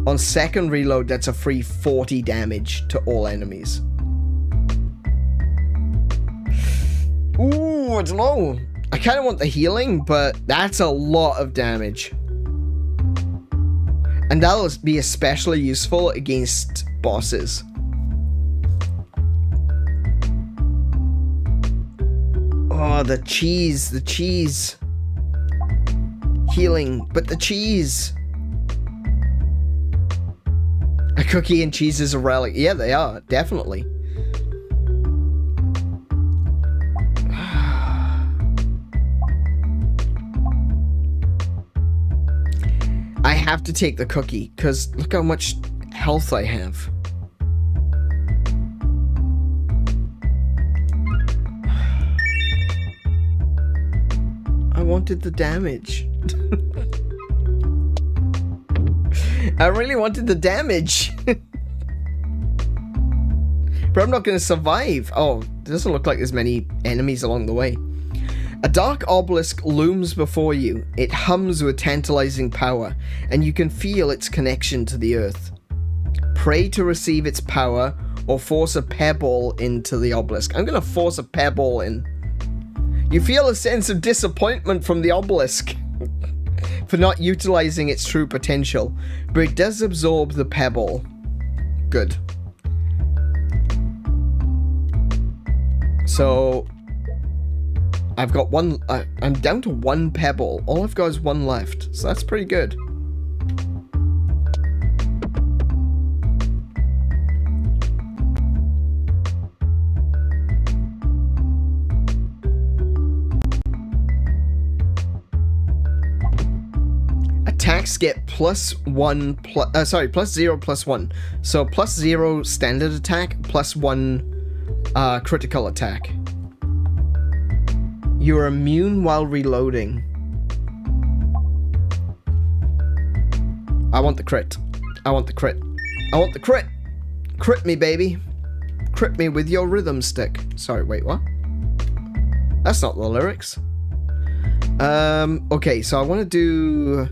On second reload, that's a free 40 damage to all enemies. Ooh, I don't know. I kind of want the healing, but that's a lot of damage. And that'll be especially useful against bosses. Oh, the cheese, the cheese. Healing, but the cheese. A cookie and cheese is a relic. Yeah, they are, definitely. I have to take the cookie, because look how much health I have. I wanted the damage. I really wanted the damage. But I'm not going to survive. Oh, it doesn't look like there's many enemies along the way. A dark obelisk looms before you. It hums with tantalizing power, and you can feel its connection to the earth. Pray to receive its power, or force a pebble into the obelisk. I'm going to force a pebble in. You feel a sense of disappointment from the obelisk for not utilizing its true potential, but it does absorb the pebble. Good. So, I've got one, I'm down to one pebble. All I've got is one left, so that's pretty good. Attacks get +1, +0, +1. So +0 standard attack, +1 critical attack. You're immune while reloading. I want the crit. I want the crit. I want the crit. Crit me, baby. Crit me with your rhythm stick. Sorry, wait, what? That's not the lyrics. Okay, so I want to do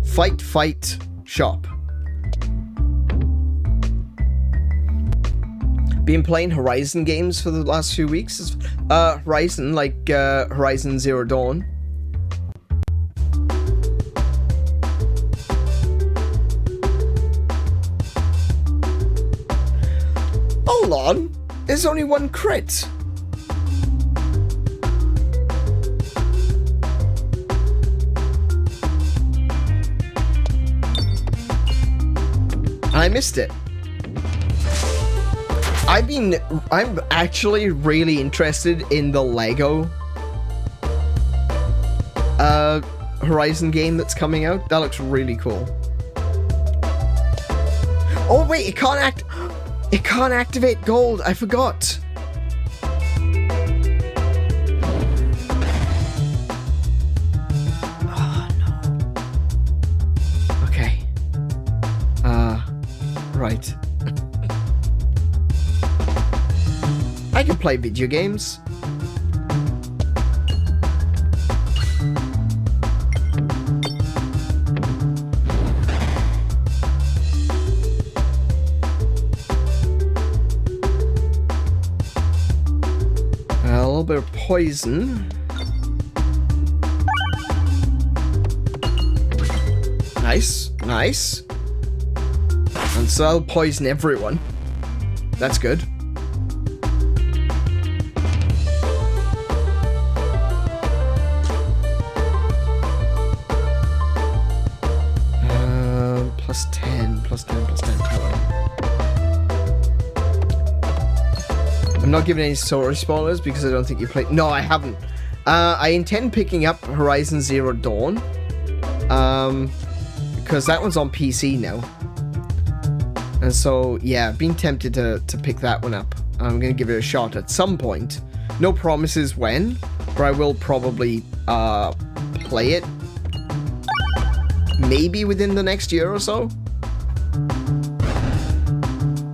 fight, fight, shop. Been playing Horizon games for the last few weeks. Horizon, like Horizon Zero Dawn. Hold on, there's only one crit. I missed it. I'm actually really interested in the Lego Horizon game that's coming out. That looks really cool. Oh wait, it can't activate gold. I forgot. Oh no. Okay. Right. I can play video games. A little bit of poison. Nice, nice. And so I'll poison everyone. That's good. +10 power. I'm not giving any story spoilers because I don't think you played. No, I haven't. I intend picking up Horizon Zero Dawn. Because that one's on PC now. And so, yeah, I've been tempted to pick that one up. I'm going to give it a shot at some point. No promises when, but I will probably play it. Maybe within the next year or so.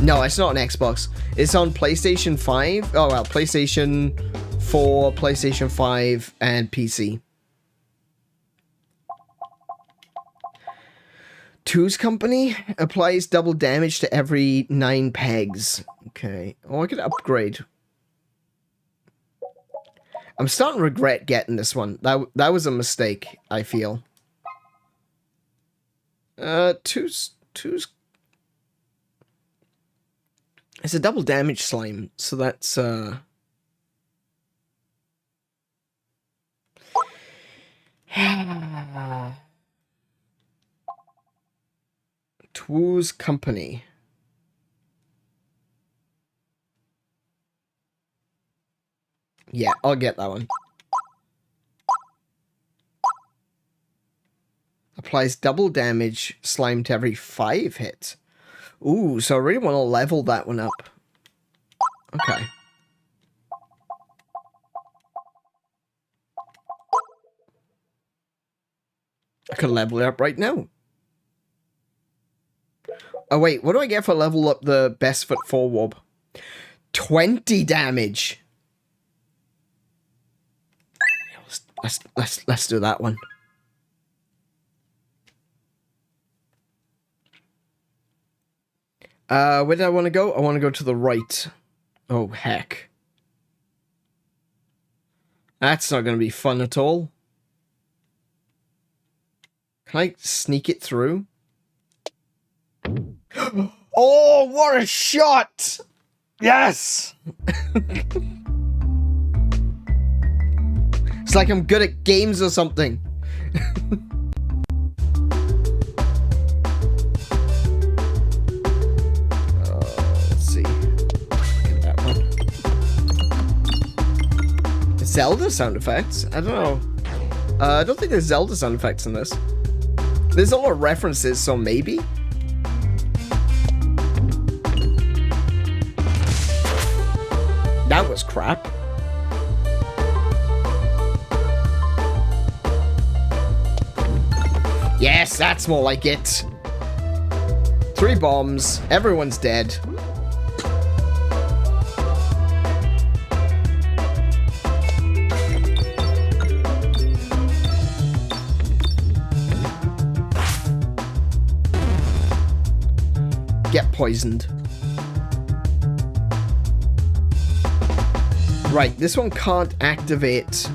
No, it's not on Xbox. It's on PlayStation 5. Oh, well, PlayStation 4, PlayStation 5, and PC. Two's Company applies double damage to every 9 pegs. Okay. Oh, I could upgrade. I'm starting to regret getting this one. That was a mistake, I feel. Two's... It's a double damage slime, so that's, Two's Company. Yeah, I'll get that one. Applies double damage slime to every 5 hits. Ooh, so I really want to level that one up. Okay. I could level it up right now. Oh, wait. What do I get for level up the best foot forward? 20 damage. Let's do that one. Where did I want to go? I want to go to the right. Oh, heck. That's not going to be fun at all. Can I sneak it through? Oh, what a shot! Yes! It's like I'm good at games or something. Let's see. Look at that one. Zelda sound effects? I don't know. I don't think there's Zelda sound effects in this. There's a lot of references, so maybe? That was crap. Yes, that's more like it. 3 bombs. Everyone's dead. Get poisoned. Right, this one can't activate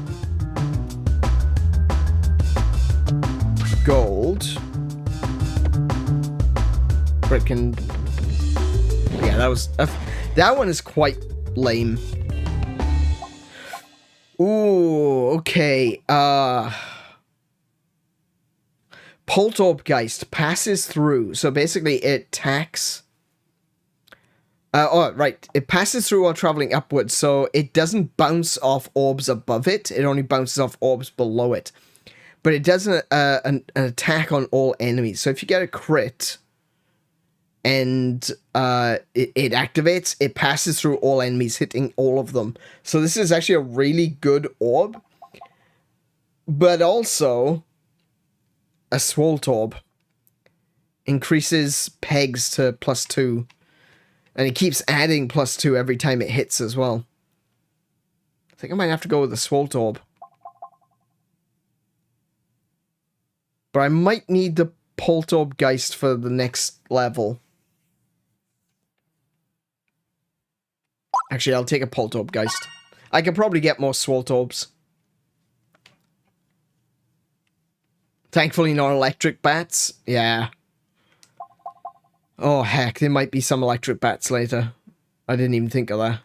gold. But it can... Yeah, that was... that one is quite lame. Ooh, okay. Poltergeist passes through. So basically it attacks... oh, right. It passes through while traveling upwards, so it doesn't bounce off orbs above it. It only bounces off orbs below it. But it does an attack on all enemies. So if you get a crit and it activates, it passes through all enemies, hitting all of them. So this is actually a really good orb. But also, a Swalt Orb increases pegs to +2. And it keeps adding +2 every time it hits as well. I think I might have to go with the Swalt Orb. But I might need the Poltergeist for the next level. Actually, I'll take a Poltergeist. I could probably get more Swalt Orbs. Thankfully not electric bats. Yeah. Oh, heck, there might be some electric bats later. I didn't even think of that.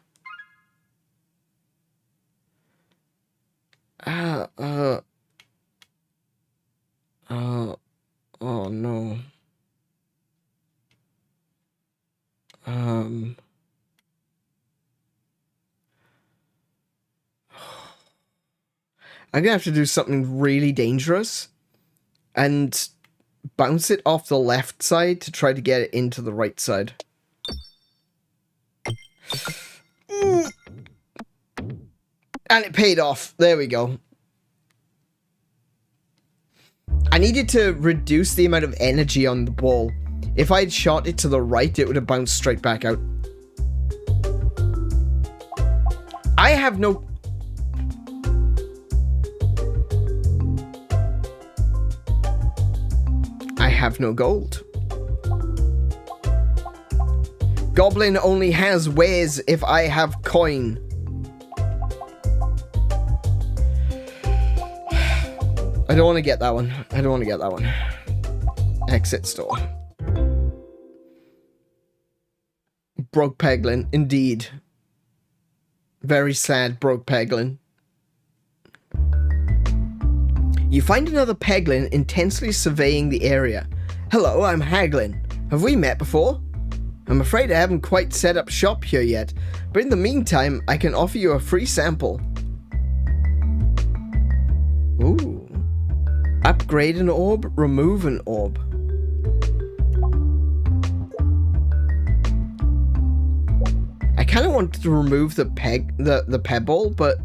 Oh no. I'm gonna have to do something really dangerous and bounce it off the left side to try to get it into the right side. And it paid off. There we go. I needed to reduce the amount of energy on the ball. If I had shot it to the right, it would have bounced straight back out. I have no... I have no gold. Goblin only has wares if I have coin. I don't want to get that one. I don't want to get that one. Exit store. Broke Peglin, indeed. Very sad, broke Peglin. You find another Peglin intensely surveying the area. Hello, I'm Haglin. Have we met before? I'm afraid I haven't quite set up shop here yet, but in the meantime, I can offer you a free sample. Ooh. Upgrade an orb, remove an orb. I kind of want to remove the pebble, but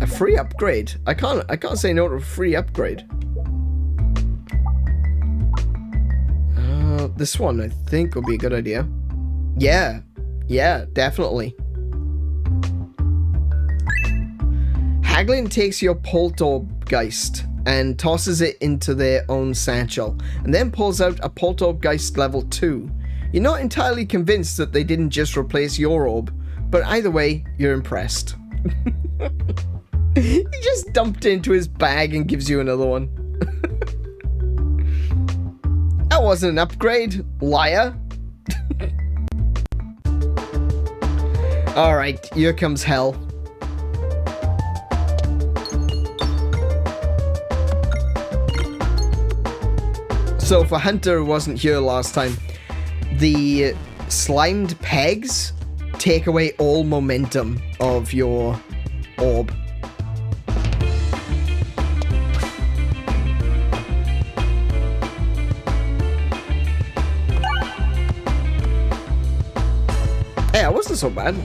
a free upgrade. I can't say no to a free upgrade. this one, I think, would be a good idea. Yeah. Yeah, definitely. Peglin takes your Poltergeist and tosses it into their own satchel, and then pulls out a Poltergeist level 2. You're not entirely convinced that they didn't just replace your orb, but either way, you're impressed. He just dumped it into his bag and gives you another one. That wasn't an upgrade, liar. Alright, here comes hell. So for Hunter, who wasn't here last time, the slimed pegs take away all momentum of your orb. Yeah, it wasn't so bad.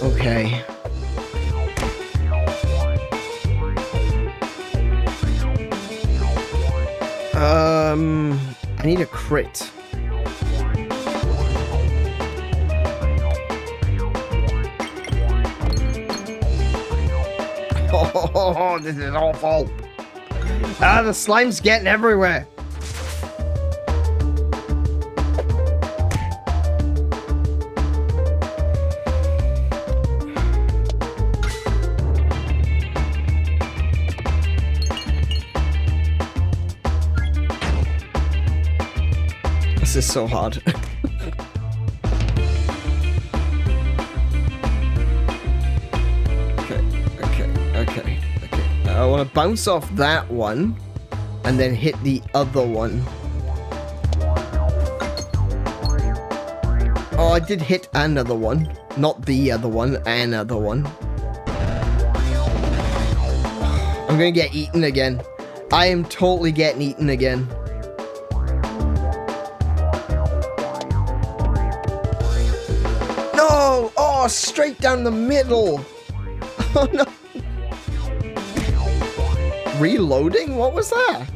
Okay. I need a crit. Oh, this is awful. Ah, the slime's getting everywhere. This is so hard. Okay. I want to bounce off that one and then hit the other one. Oh, I did hit another one. Not the other one, another one. I'm gonna get eaten again. I am totally getting eaten again. No! Oh, straight down the middle. Oh no. Reloading? What was that?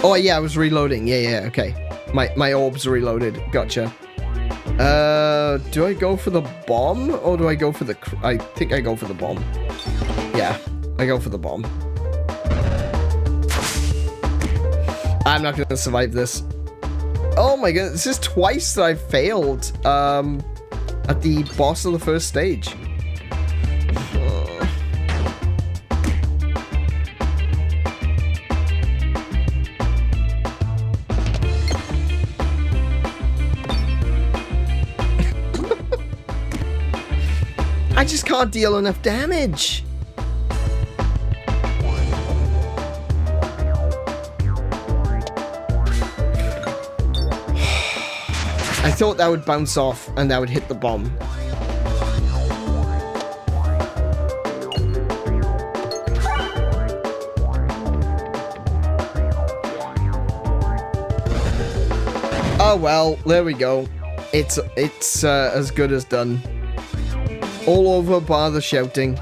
Oh yeah, I was reloading. Yeah, okay. My orbs reloaded. Gotcha. Do I go for the bomb or do I go for the... I think I go for the bomb. Yeah, I go for the bomb. I'm not gonna survive this. Oh my god, this is twice that I failed at the boss of the first stage. I just can't deal enough damage. I thought that would bounce off and that would hit the bomb. Oh well, there we go. It's as good as done. All over bar the shouting.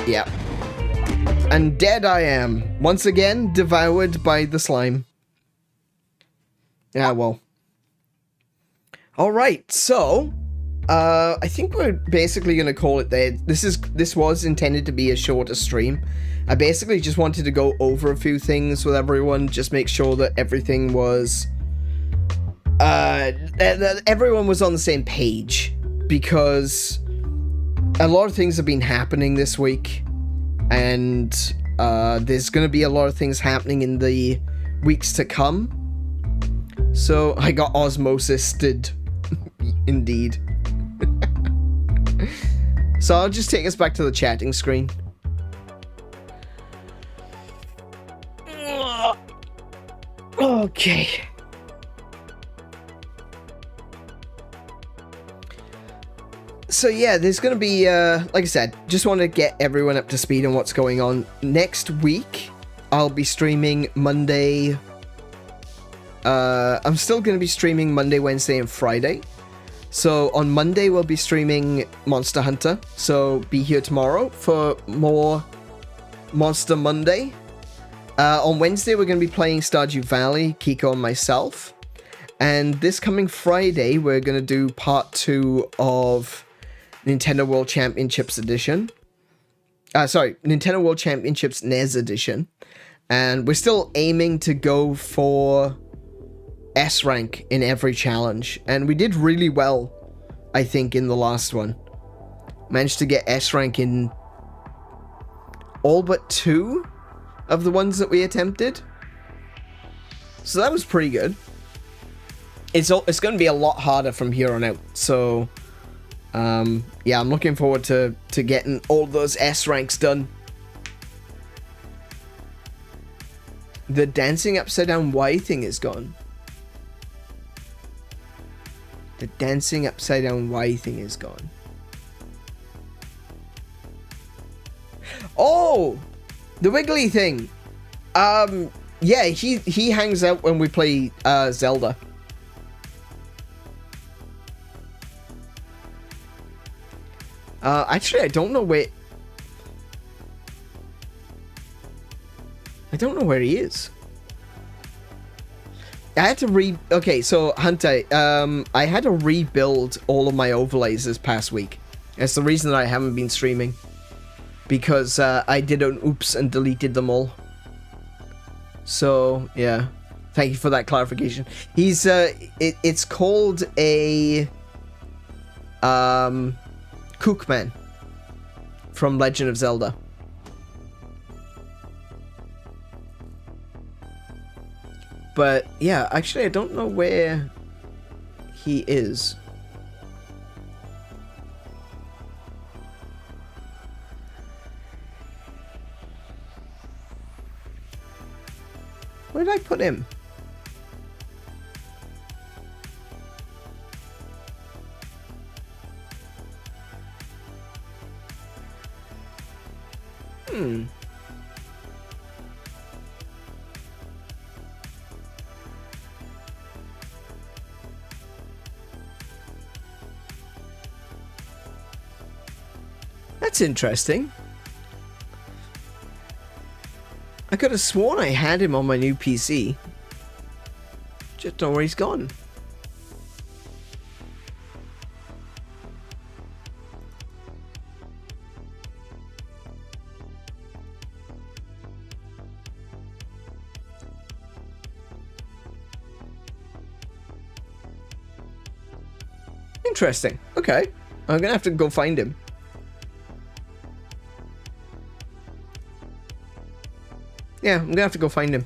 Yeah. And dead I am. Once again, devoured by the slime. Yeah, well. Alright, so... I think we're basically going to call it there. This was intended to be a shorter stream. I basically just wanted to go over a few things with everyone. Just make sure that everything was... everyone was on the same page, because a lot of things have been happening this week, and there's going to be a lot of things happening in the weeks to come. So I got osmosised, indeed. So I'll just take us back to the chatting screen. Okay. So yeah, there's going to be, like I said, just want to get everyone up to speed on what's going on. Next week, I'll be streaming Monday. I'm still going to be streaming Monday, Wednesday, and Friday. So on Monday, we'll be streaming Monster Hunter. So be here tomorrow for more Monster Monday. On Wednesday, we're going to be playing Stardew Valley, Kiko and myself. And this coming Friday, we're going to do part 2 of Nintendo World Championships Edition. Sorry, Nintendo World Championships NES Edition. And we're still aiming to go for S rank in every challenge. And we did really well, I think, in the last one. Managed to get S rank in all but 2 of the ones that we attempted. So that was pretty good. It's going to be a lot harder from here on out. So, yeah, I'm looking forward to getting all those S ranks done. The dancing upside down Y thing is gone. The dancing upside down Y thing is gone. Oh! The wiggly thing. Yeah, he hangs out when we play Zelda. Actually, I don't know where he is. I had to okay, so Hunter, I had to rebuild all of my overlays this past week. That's the reason that I haven't been streaming. Because I did an oops and deleted them all. So, yeah. Thank you for that clarification. He's, it's called a, Cookman from Legend of Zelda. But, yeah, actually, I don't know where he is. Where did I put him? That's interesting. I could have sworn I had him on my new PC. Just don't know where he's gone. Interesting. Okay. I'm gonna have to go find him. Yeah, I'm gonna have to go find him.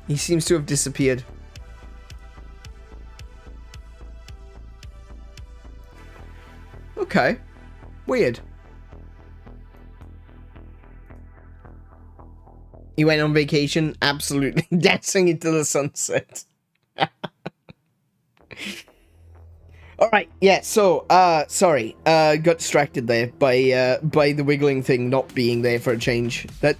He seems to have disappeared. Okay. Weird. He went on vacation, absolutely dancing into the sunset. Alright, yeah, so, sorry, got distracted there by the wiggling thing not being there for a change. That,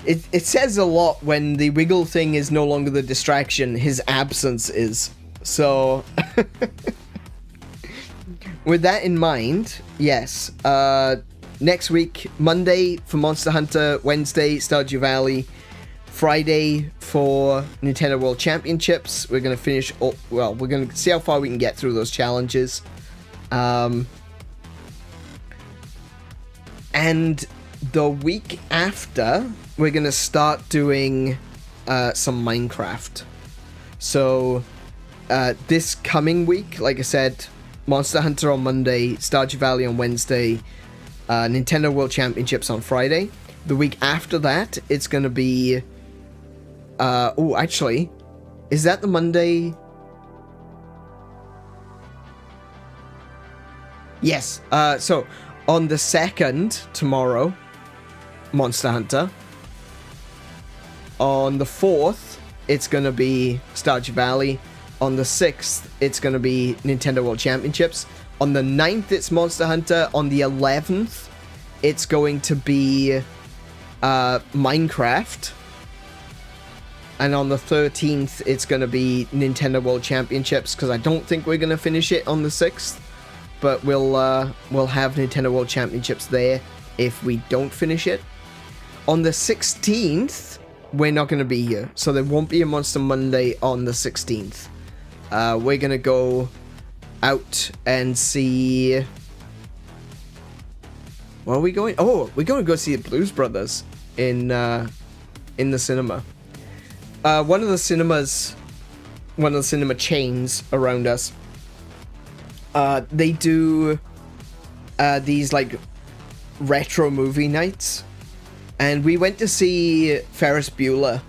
it says a lot when the wiggle thing is no longer the distraction, his absence is. So, with that in mind, yes, next week, Monday for Monster Hunter, Wednesday, Stardew Valley, Friday for Nintendo World Championships. We're going to finish, well, we're going to see how far we can get through those challenges. And the week after, we're going to start doing some Minecraft. So, this coming week, like I said, Monster Hunter on Monday, Stardew Valley on Wednesday, Nintendo World Championships on Friday. The week after that, it's going to be... oh, actually, is that the Monday? Yes. So, on the 2nd, tomorrow, Monster Hunter. On the 4th, it's going to be Stardew Valley. On the 6th, it's going to be Nintendo World Championships. On the 9th, it's Monster Hunter. On the 11th, it's going to be Minecraft. And on the 13th, it's going to be Nintendo World Championships, because I don't think we're going to finish it on the 6th. But we'll have Nintendo World Championships there if we don't finish it. On the 16th, we're not going to be here, so there won't be a Monster Monday on the 16th. We're going to go out and see... Where are we going? Oh, we're going to go see the Blues Brothers in the cinema. One of the cinema chains around us, they do these like retro movie nights, and we went to see Ferris Bueller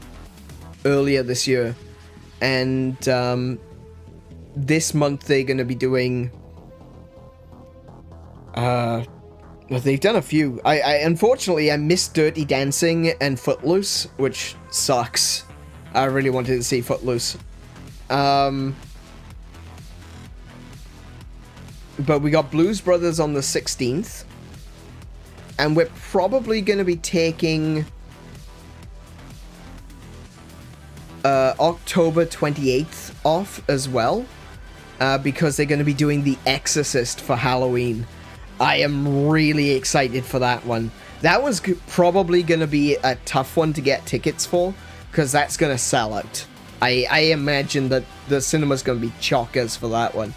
earlier this year, and this month they're going to be doing well, they've done a few. I unfortunately I missed Dirty Dancing and Footloose, which sucks. I really wanted to see Footloose. But we got Blues Brothers on the 16th. And we're probably going to be taking October 28th off as well. Because they're going to be doing The Exorcist for Halloween. I am really excited for that one. That was probably going to be a tough one to get tickets for, because that's going to sell out. I imagine that the cinema's going to be chockers for that one.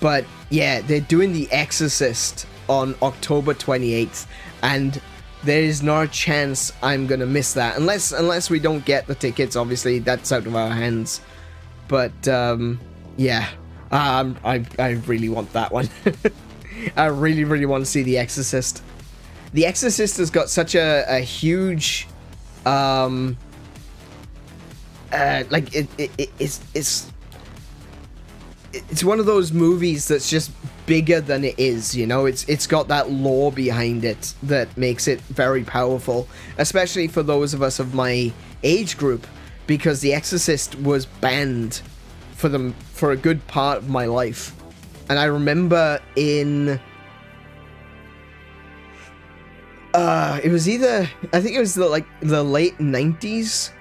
But yeah, they're doing The Exorcist on October 28th, and there is no chance I'm going to miss that. Unless we don't get the tickets, obviously, that's out of our hands. But yeah, I really want that one. I really, really want to see The Exorcist. The Exorcist has got such a huge, like it's one of those movies that's just bigger than it is, you know. It's got that lore behind it that makes it very powerful, especially for those of us of my age group, because The Exorcist was banned for a good part of my life. And I remember in it was either, I think it was the late 90s,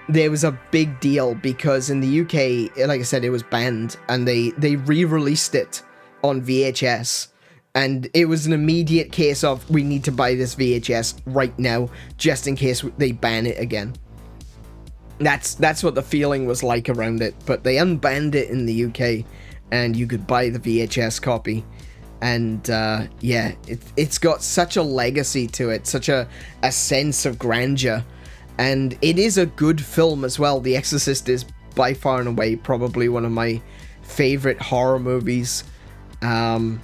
there was a big deal because in the UK, like I said, it was banned, and they re-released it on VHS, and it was an immediate case of, we need to buy this VHS right now just in case they ban it again. That's what the feeling was like around it. But they unbanned it in the UK, and you could buy the VHS copy. And yeah, it's got such a legacy to it, such a sense of grandeur. And it is a good film as well. The Exorcist is by far and away probably one of my favorite horror movies. And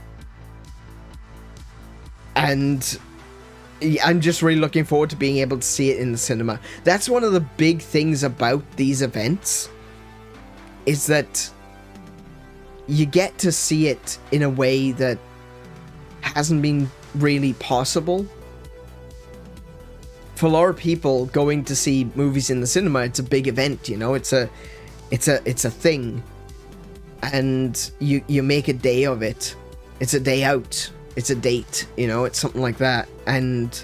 I'm just really looking forward to being able to see it in the cinema. That's one of the big things about these events, is that you get to see it in a way that hasn't been really possible. For a lot of people, going to see movies in the cinema, it's a big event, you know, it's a thing. And you make a day of it. It's a day out. It's a date, you know, it's something like that. And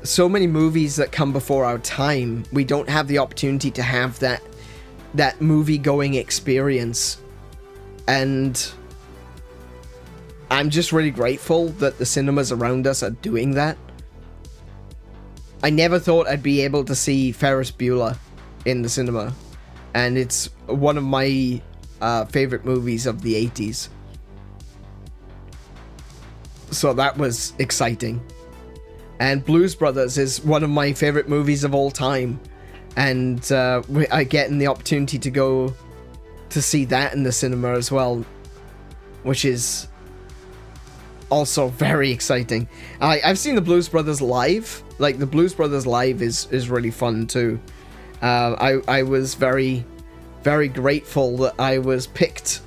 so many movies that come before our time, we don't have the opportunity to have that movie-going experience. And I'm just really grateful that the cinemas around us are doing that. I never thought I'd be able to see Ferris Bueller in the cinema, and it's one of my favorite movies of the 80s. So that was exciting. And Blues Brothers is one of my favorite movies of all time, and I getting the opportunity to go to see that in the cinema as well, which is also very exciting. I've seen the Blues Brothers live. Like, the Blues Brothers live is really fun too. I was very, very grateful that I was picked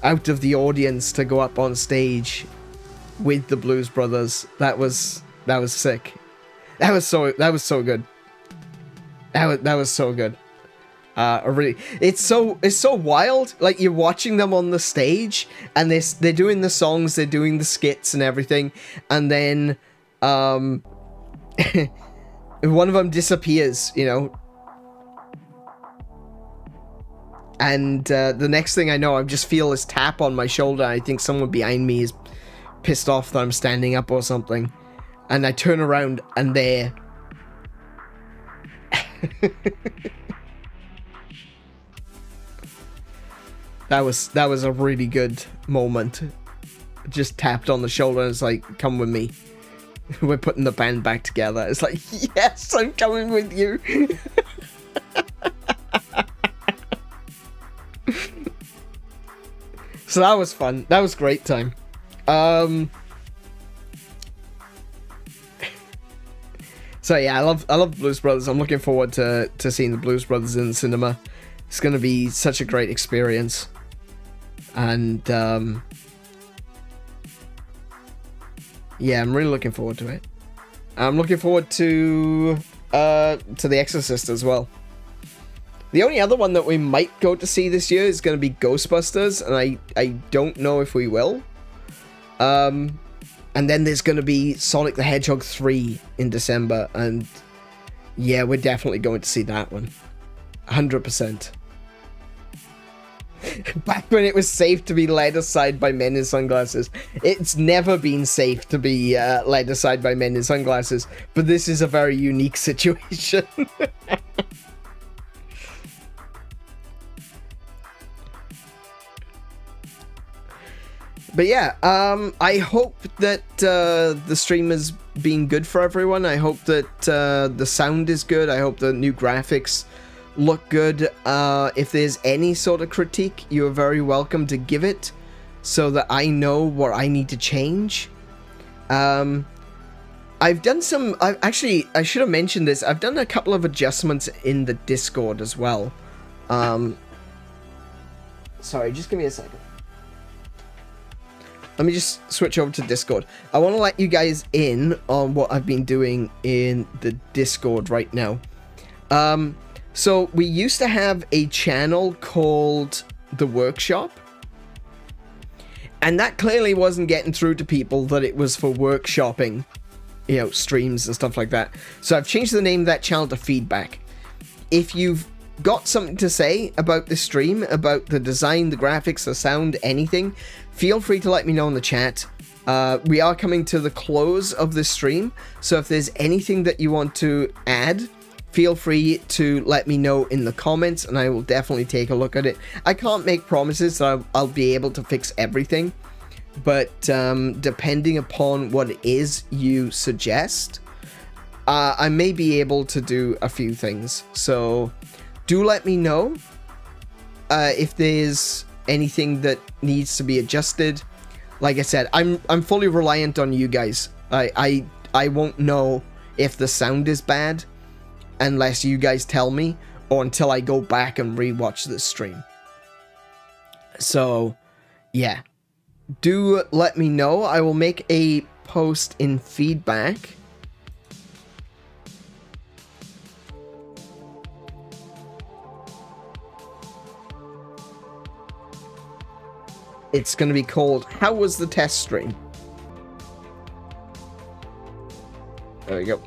out of the audience to go up on stage with the Blues Brothers. That was sick. That was so good. That was so good. It's so wild. Like, you're watching them on the stage, and they're doing the songs, they're doing the skits and everything, and then one of them disappears, you know. And the next thing I know, I just feel this tap on my shoulder. I think someone behind me is pissed off that I'm standing up or something. And I turn around, and they're... That was a really good moment. Just tapped on the shoulder, and it's like, come with me. We're putting the band back together. It's like, yes, I'm coming with you. So that was fun. That was a great time. So yeah, I love Blues Brothers. I'm looking forward to seeing the Blues Brothers in the cinema. It's gonna be such a great experience. And yeah, I'm really looking forward to it. I'm looking forward to The Exorcist as well. The only other one that we might go to see this year is going to be Ghostbusters, and I don't know if we will. And then there's going to be Sonic the Hedgehog 3 in December, and yeah, we're definitely going to see that one. 100%. Back when it was safe to be led aside by men in sunglasses. It's never been safe to be led aside by men in sunglasses, but this is a very unique situation. But yeah, I hope that the stream has been good for everyone. I hope that the sound is good. I hope the new graphics look good. If there's any sort of critique, you're very welcome to give it so that I know what I need to change. I've done some... Actually, I should have mentioned this. I've done a couple of adjustments in the Discord as well. Sorry, just give me a second. Let me just switch over to Discord. I want to let you guys in on what I've been doing in the Discord right now. So we used to have a channel called The Workshop. And that clearly wasn't getting through to people that it was for workshopping, you know, streams and stuff like that. So I've changed the name of that channel to Feedback. If you've got something to say about the stream, about the design, the graphics, the sound, anything, feel free to let me know in the chat. We are coming to the close of this stream, so if there's anything that you want to add, feel free to let me know in the comments, and I will definitely take a look at it. I can't make promises that I'll be able to fix everything, but depending upon what it is you suggest, I may be able to do a few things. So do let me know if there's anything that needs to be adjusted. Like I said, I'm fully reliant on you guys. I won't know if the sound is bad unless you guys tell me, or until I go back and rewatch the stream. So yeah, do let me know. I will make a post in Feedback. It's going to be called, How Was the Test Stream? There we go.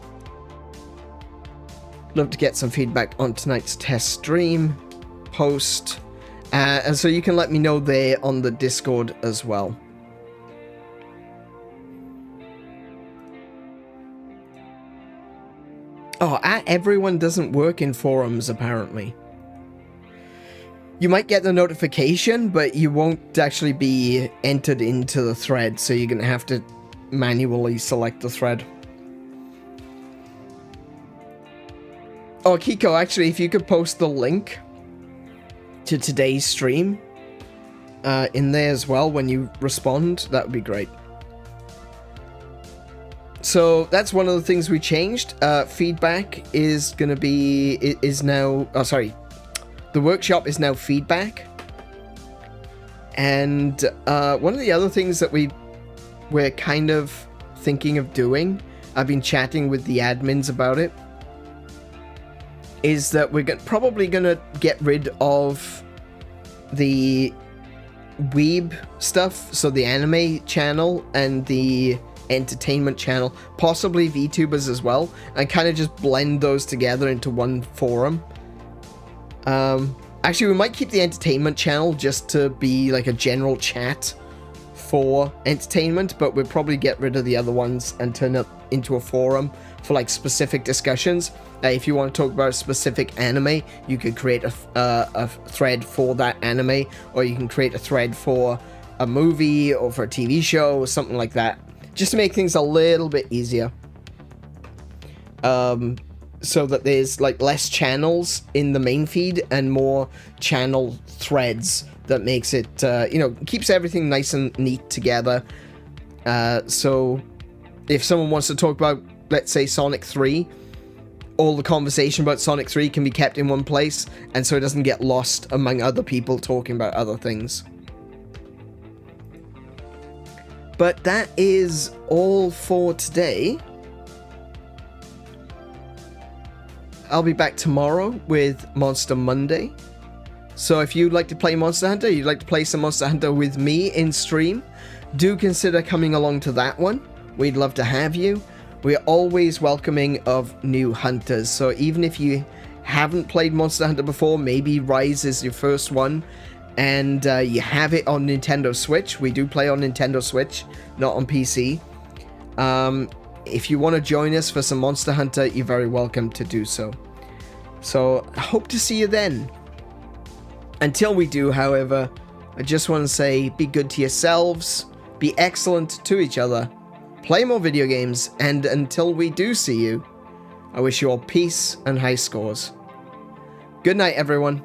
Love to get some feedback on tonight's test stream post. And so you can let me know there on the Discord as well. Oh, everyone doesn't work in forums, apparently. You might get the notification, but you won't actually be entered into the thread, so you're going to have to manually select the thread. Oh, Kiko, actually, if you could post the link to today's stream in there as well when you respond, that would be great. So that's one of the things we changed. Feedback is going to be... is now... Oh, sorry. The Workshop is now Feedback. And one of the other things that we're kind of thinking of doing, I've been chatting with the admins about it, is that we're probably going to get rid of the weeb stuff, so the anime channel and the entertainment channel, possibly VTubers as well, and kind of just blend those together into one forum. Actually, we might keep the entertainment channel just to be like a general chat for entertainment, but we'll probably get rid of the other ones and turn it into a forum for like specific discussions. If you want to talk about a specific anime, you could create a thread for that anime, or you can create a thread for a movie or for a TV show or something like that, just to make things a little bit easier. So that there's like less channels in the main feed and more channel threads that makes it, you know, keeps everything nice and neat together. So if someone wants to talk about, let's say, Sonic 3, all the conversation about Sonic 3 can be kept in one place, and so it doesn't get lost among other people talking about other things. But that is all for today. I'll be back tomorrow with Monster Monday. So if you'd like to play Monster Hunter, you'd like to play some Monster Hunter with me in stream, do consider coming along to that one. We'd love to have you. We're always welcoming of new hunters. So even if you haven't played Monster Hunter before, maybe Rise is your first one, and you have it on Nintendo Switch. We do play on Nintendo Switch, not on PC. If you want to join us for some Monster Hunter, you're very welcome to do so. So, I hope to see you then. Until we do, however, I just want to say, be good to yourselves, be excellent to each other, play more video games, and until we do see you, I wish you all peace and high scores. Good night, everyone.